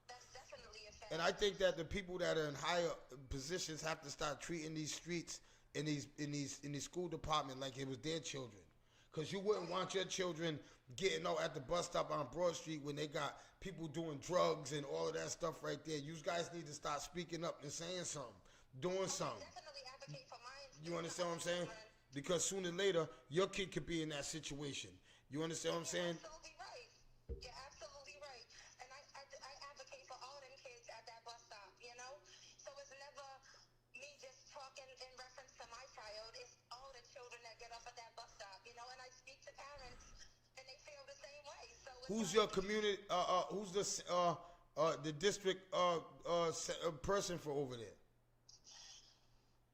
That's definitely a fact. And I think that the people that are in higher positions have to start treating these streets in these school department like it was their children. Because you wouldn't want your children getting out at the bus stop on Broad Street when they got people doing drugs and all of that stuff right there. You guys need to start speaking up and saying something, doing something. Definitely advocate for mine. You understand what I'm saying? Because sooner or later, your kid could be in that situation. You understand what I'm saying? You're absolutely right. You're absolutely right. And I advocate for all them kids at that bus stop, you know? So it's never me just talking in reference to my child. It's all the children that get off at that bus stop, you know? And I speak to parents, and they feel the same way. So it's Who's like, your community? Who's the district person for over there?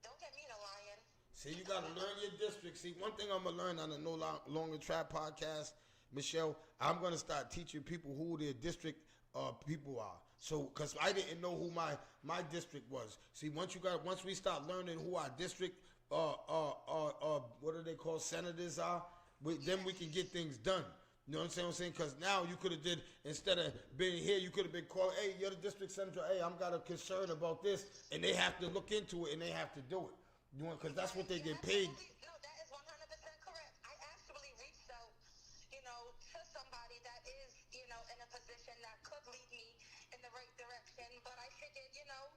don't get me to lying. See, you gotta learn your district. See, one thing I'm gonna learn on the No Longer Trap podcast, Michelle, I'm gonna start teaching people who their district people are. So, cause I didn't know who my district was. See, once we start learning who our district what do they call senators are, then we can get things done. You know what I'm saying? Because now you could have did, instead of being here, you could have been calling, hey, you're the district senator, hey, I'm got a concern about this, and they have to look into it and they have to do it. You know, because that's what they get paid. No, that is 100% correct. I actually reached out, you know, to somebody that is, you know, in a position that could lead me in the right direction. But I figured, you know,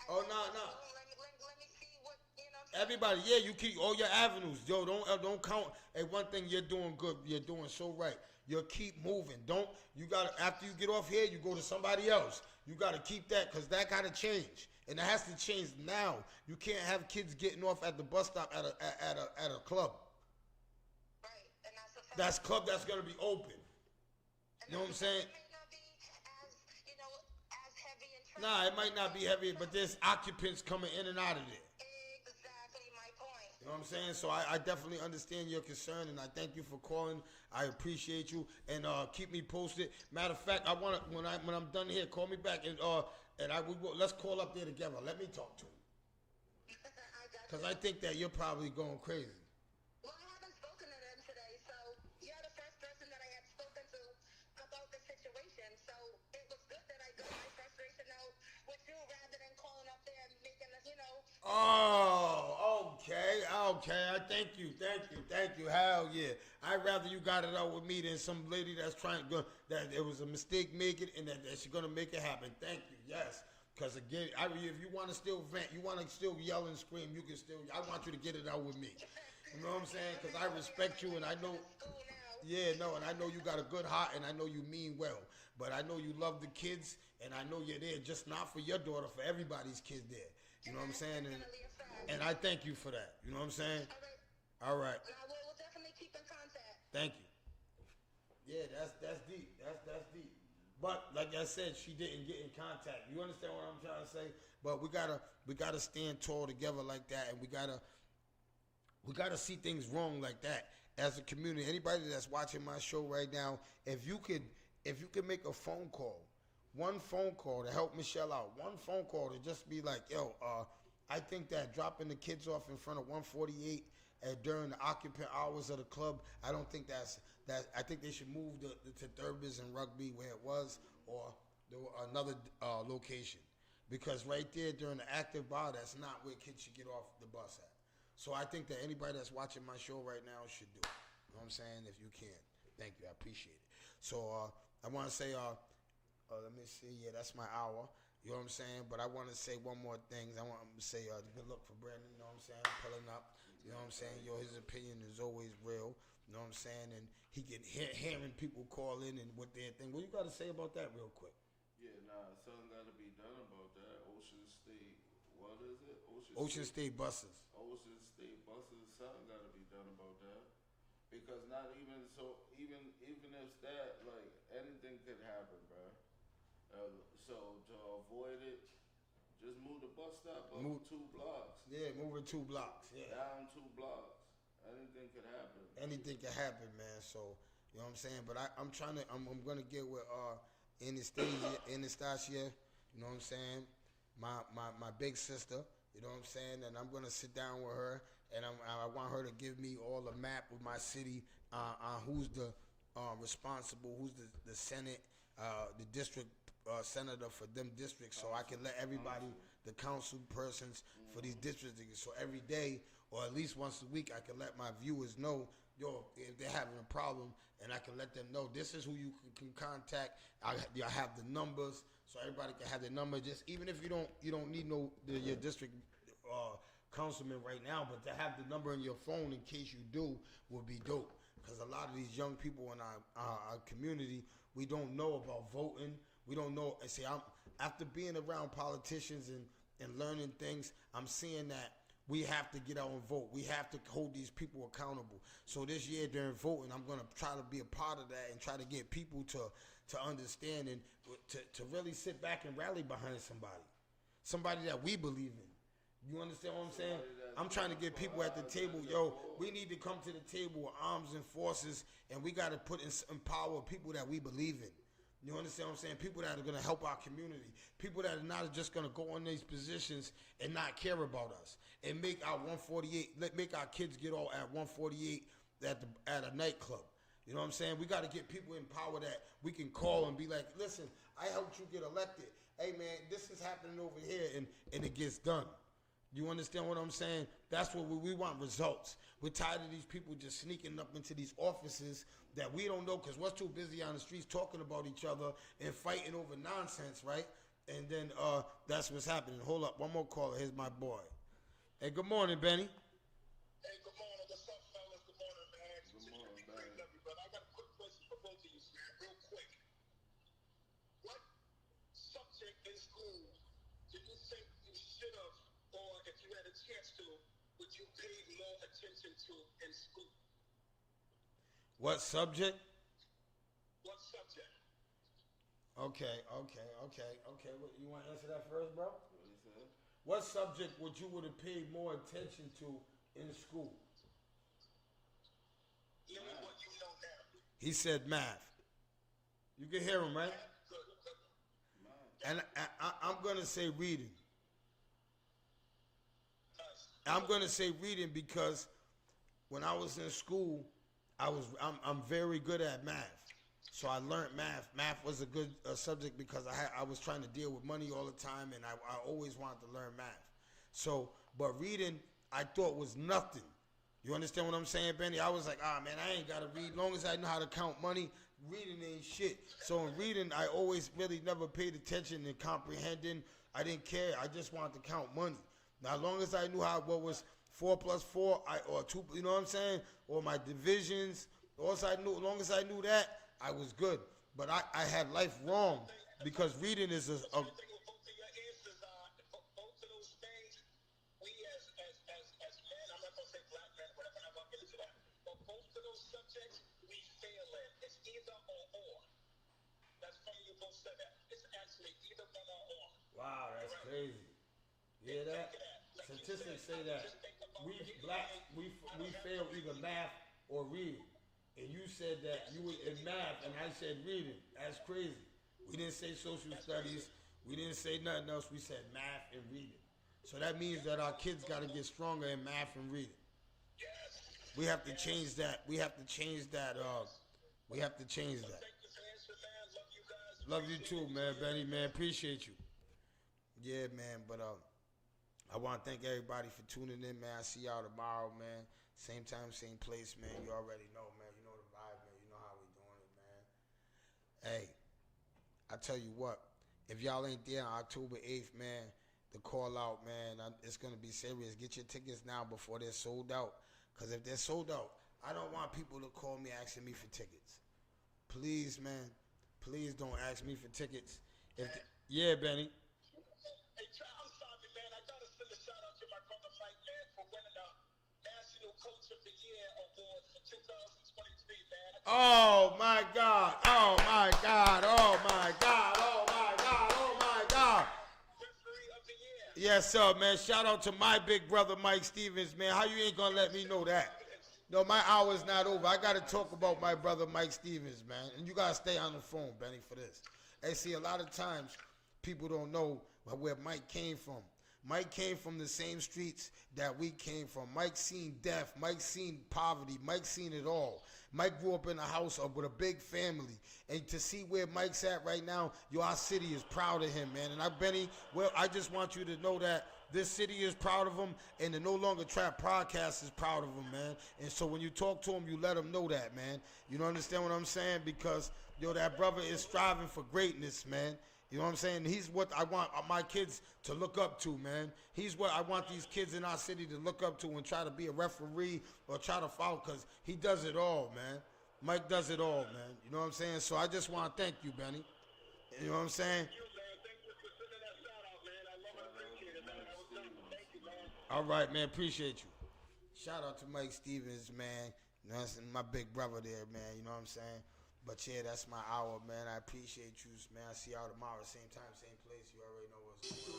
Oh, no. Let me see what, you know. Everybody, yeah, you keep all your avenues. Yo, don't count. Hey, one thing you're doing good. You're doing so right. You keep moving. You gotta, after you get off here, you go to somebody else. You gotta keep that, because that gotta change. And it has to change now. You can't have kids getting off at the bus stop at a club. Right, and that's a fact. That's club that's gonna be open. You know what I'm saying? It may not be as, you know, as heavy in Nah, it might not be heavy, but there's occupants coming in and out of there. Exactly my point. You know what I'm saying? So I definitely understand your concern, and I thank you for calling. I appreciate you, and keep me posted. Matter of fact, I want to when I'm done here, call me back, and let's call up there together. Let me talk to him, I got because you. I think that you're probably going crazy. Well, I haven't spoken to them today, so you're the first person that I had spoken to about the situation. So it was good that I got my frustration out with you rather than calling up there and making a, you know. Oh, okay. I thank you. Hell yeah. I'd rather you got it out with me than some lady that's trying to that it was a mistake making and that she's gonna make it happen. Thank you. Yes. Because again, if you want to still vent, you want to still yell and scream, you can still. I want you to get it out with me. You know what I'm saying? Because I respect you and I know. School now. Yeah, no, and I know you got a good heart and I know you mean well. but I know you love the kids, and I know you're there just not for your daughter, for everybody's kids there. You know what I'm saying? Definitely a fact. And I thank you for that. You know what I'm saying? All right. All right. Now we'll definitely keep in contact. Thank you. Yeah, that's deep. That's deep. But like I said, she didn't get in contact. You understand what I'm trying to say? But we gotta stand tall together like that, and we gotta see things wrong like that as a community. Anybody that's watching my show right now, if you could make a phone call, one phone call to help Michelle out, one phone call to just be like, yo, I think that dropping the kids off in front of 148 during the occupant hours of the club, I don't think that. I think they should move to Thurbers and Rugby where it was, or another location, because right there during the active bar, that's not where kids should get off the bus at. So I think that anybody that's watching my show right now should do it. You know what I'm saying? If you can, thank you, I appreciate it. So I want to say, let me see, yeah, that's my hour. You know what I'm saying? But I want to say one more thing. I want to say good luck for Brandon. You know what I'm saying? Pulling up. You know what I'm saying? Yo, his opinion is always real. You know what I'm saying? And he can hearing people call in and what their thing. What you got to say about that real quick? Yeah, nah, something got to be done about that. Ocean State, what is it? Ocean State buses. Ocean State buses, something got to be done about that. Because not even so, even if that, like, anything could happen, bro. So to avoid it, just move the bus stop up 2 blocks. Yeah, move it 2 blocks. Yeah. Down 2 blocks. Anything could happen. Anything can happen, man. So you know what I'm saying. But I'm gonna get with Anastasia. You know what I'm saying. My big sister. You know what I'm saying. And I'm gonna sit down with her, and I want her to give me all the map of my city, on who's the responsible, who's the Senate, the district senator for them districts, so I can let everybody, the council persons for these districts, so every day or at least once a week I can let my viewers know, yo, if they're having a problem, and I can let them know this is who you can contact. I have the numbers, so everybody can have the number. Just even if you don't need your district councilman right now, but to have the number in your phone in case you do would be dope. Because a lot of these young people in our community, we don't know about voting. We don't know. And see, after being around politicians and learning things, I'm seeing that we have to get out and vote. We have to hold these people accountable. So this year during voting, I'm going to try to be a part of that and try to get people to understand and to really sit back and rally behind somebody that we believe in. You understand what I'm saying? I'm trying to get people at the table. Yo, we need to come to the table with arms and forces, and we got to empower people that we believe in. You understand what I'm saying? People that are going to help our community. People that are not just going to go in these positions and not care about us. And make our 148, make our kids get all at 148 at a nightclub. You know what I'm saying? We got to get people in power that we can call and be like, listen, I helped you get elected. Hey, man, this is happening over here, and it gets done. You understand what I'm saying? That's what we want, results. We're tired of these people just sneaking up into these offices that we don't know because we're too busy on the streets talking about each other and fighting over nonsense, right? And then that's what's happening. Hold up, one more caller. Here's my boy. Hey, good morning, Benny. Hey, good morning. What's up, fellas? Good morning, man. Good morning, man. Great, everybody. I got a quick question for both of you, man, real quick. What subject in school do you think you should have, or if you had a chance to, would you pay more attention to in school? What subject? What subject? Okay. What, you want to answer that first, bro? What he said? What subject would you have paid more attention to in school? Give me what you know now. He said math. You can hear him, right? Good. And I'm going to say reading. Nice. I'm going to say reading because when I was in school, I'm very good at math. So I learned math. Math was a good subject because I was trying to deal with money all the time, and I always wanted to learn math. So, but reading I thought was nothing. You understand what I'm saying, Benny? I was like, man, I ain't got to read. Long as I know how to count money, reading ain't shit. So in reading, I always really never paid attention and comprehending. I didn't care. I just wanted to count money. Now, as long as I knew what was 4 plus 4, or 2, you know what I'm saying? Or my divisions. As long as I knew that, I was good. but I had life wrong because reading is a I think what both of your answers are, both of those things, we as men, I'm not gonna say black men, whatever, I'm not gonna get into that. But both of those subjects, we fail in. It's either or. That's funny you both said that. It's actually either one or. wow, that's crazy. You hear that? Statistics say that we blacks we fail either math or reading, and you said that you were in math, and I said reading. That's crazy. We didn't say social studies. We didn't say nothing else. We said math and reading. So that means that our kids got to get stronger in math and reading. We have to change that. We have to change that. We have to change that. Thank you for answering, man. Love you guys. Love you too, man, Benny, man. Appreciate you. Yeah, man. But I want to thank everybody for tuning in, man. I see y'all tomorrow, man. Same time, same place, man. You already know, man. You know the vibe, man. You know how we doing it, man. Hey, I tell you what. If y'all ain't there on October 8th, man, the call out, man, it's going to be serious. Get your tickets now before they're sold out. Because if they're sold out, I don't want people to call me asking me for tickets. Please, man. Please don't ask me for tickets. Yeah, Benny. Hey, I'm sorry, man. I gotta send a shout out to my brother Mike, man, for winning the National Coach of the Year award for 2023, man. Oh my God! Oh my God! Oh my God! Oh my God! Oh my God! Referee of the Year. Yes, sir, man. Shout out to my big brother Mike Stevens, man. How you ain't gonna let me know that? No, my hour's not over. I gotta talk about my brother Mike Stevens, man. And you gotta stay on the phone, Benny, for this. Hey, see, a lot of times people don't know where Mike came from. Mike came from the same streets that we came from. Mike seen death. Mike seen poverty. Mike seen it all. Mike grew up in a house with a big family. And to see where Mike's at right now, our city is proud of him, man. And Benny, well, I just want you to know that this city is proud of him, and the No Longer Trap podcast is proud of him, man. And so when you talk to him, you let him know that, man. You don't understand what I'm saying? Because, that brother is striving for greatness, man. You know what I'm saying? He's what I want my kids to look up to, man. He's what I want these kids in our city to look up to and try to be a referee or try to follow, because he does it all, man. Mike does it all, man. You know what I'm saying? So I just want to thank you, Benny. You know what I'm saying? All right, man. Appreciate you. Shout out to Mike Stevens, man. You know, that's my big brother there, man. You know what I'm saying? But yeah, that's my hour, man. I appreciate you, man. I see y'all tomorrow, same time, same place. You already know what's going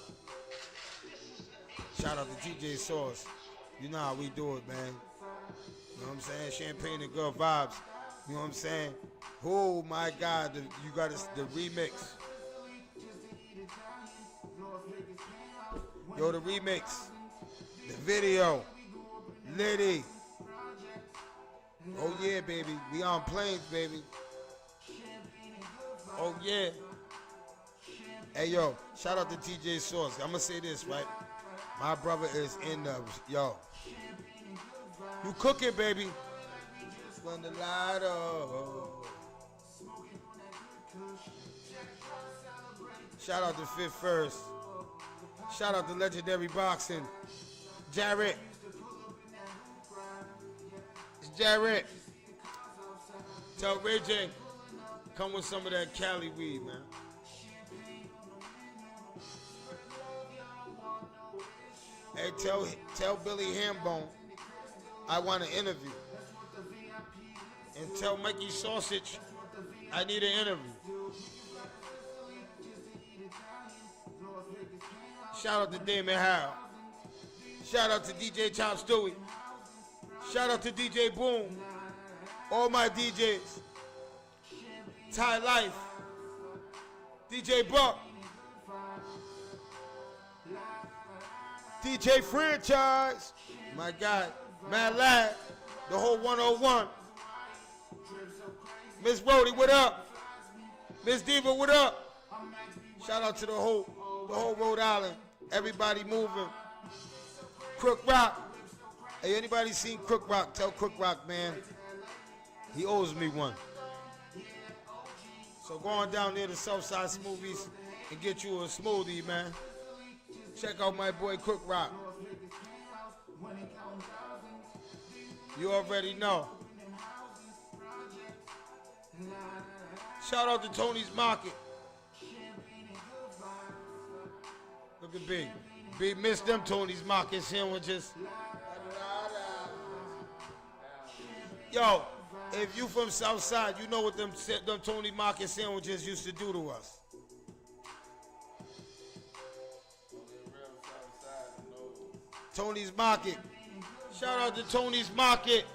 on. Shout out to TJ Sauce. You know how we do it, man. You know what I'm saying? Champagne and good vibes. You know what I'm saying? Oh my God, you got the remix. Yo, the remix. The video. Liddy. Oh yeah, baby. We on planes, baby. Oh yeah. Hey yo, shout out to TJ Sauce. I'm gonna say this, right? My brother is in the You cooking, baby. When the light up. Shout out to Fifth First. Shout out to Legendary Boxing. Jarrett. It's Jarrett. Tell Ray J, come with some of that Cali weed, man. Hey, tell Billy Hambone I want an interview. And tell Mikey Sausage I need an interview. Shout out to Damon Harrell. Shout out to DJ Chop Stewie. Shout out to DJ Boom. All my DJs. Ty Life. DJ Buck. DJ Franchise. My God. Mad Lad. The whole 101. Miss Brody, what up? Miss Diva, what up? Shout out to the whole Rhode Island. Everybody moving. Crook Rock. Hey, anybody seen Crook Rock? Tell Crook Rock, man. He owes me one. So go on down there to Southside Smoothies and get you a smoothie, man. Check out my boy Crook Rock. You already know. Shout out to Tony's Market. Look at B. B missed them Tony's Market sandwiches. Yo, if you from Southside, you know what them Tony Market sandwiches used to do to us. Tony's Market. Shout out to Tony's Market.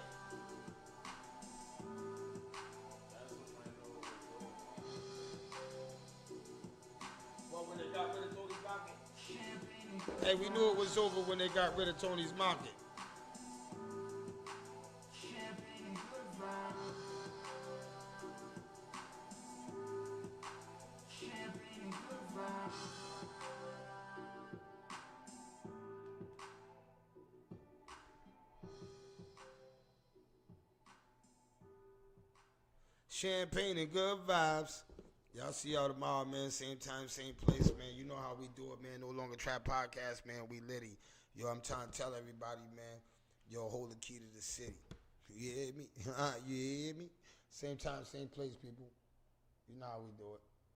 Well, when they got rid of Tony's Market? Hey, we knew it was over when they got rid of Tony's Market. Champagne and good vibes. Y'all see y'all tomorrow, man. Same time, same place, man. You know how we do it, man. No Longer Trap Podcast, man. We litty. Yo, I'm trying to tell everybody, man. Yo, hold the key to the city. You hear me? You hear me? Same time, same place, people. You know how we do it.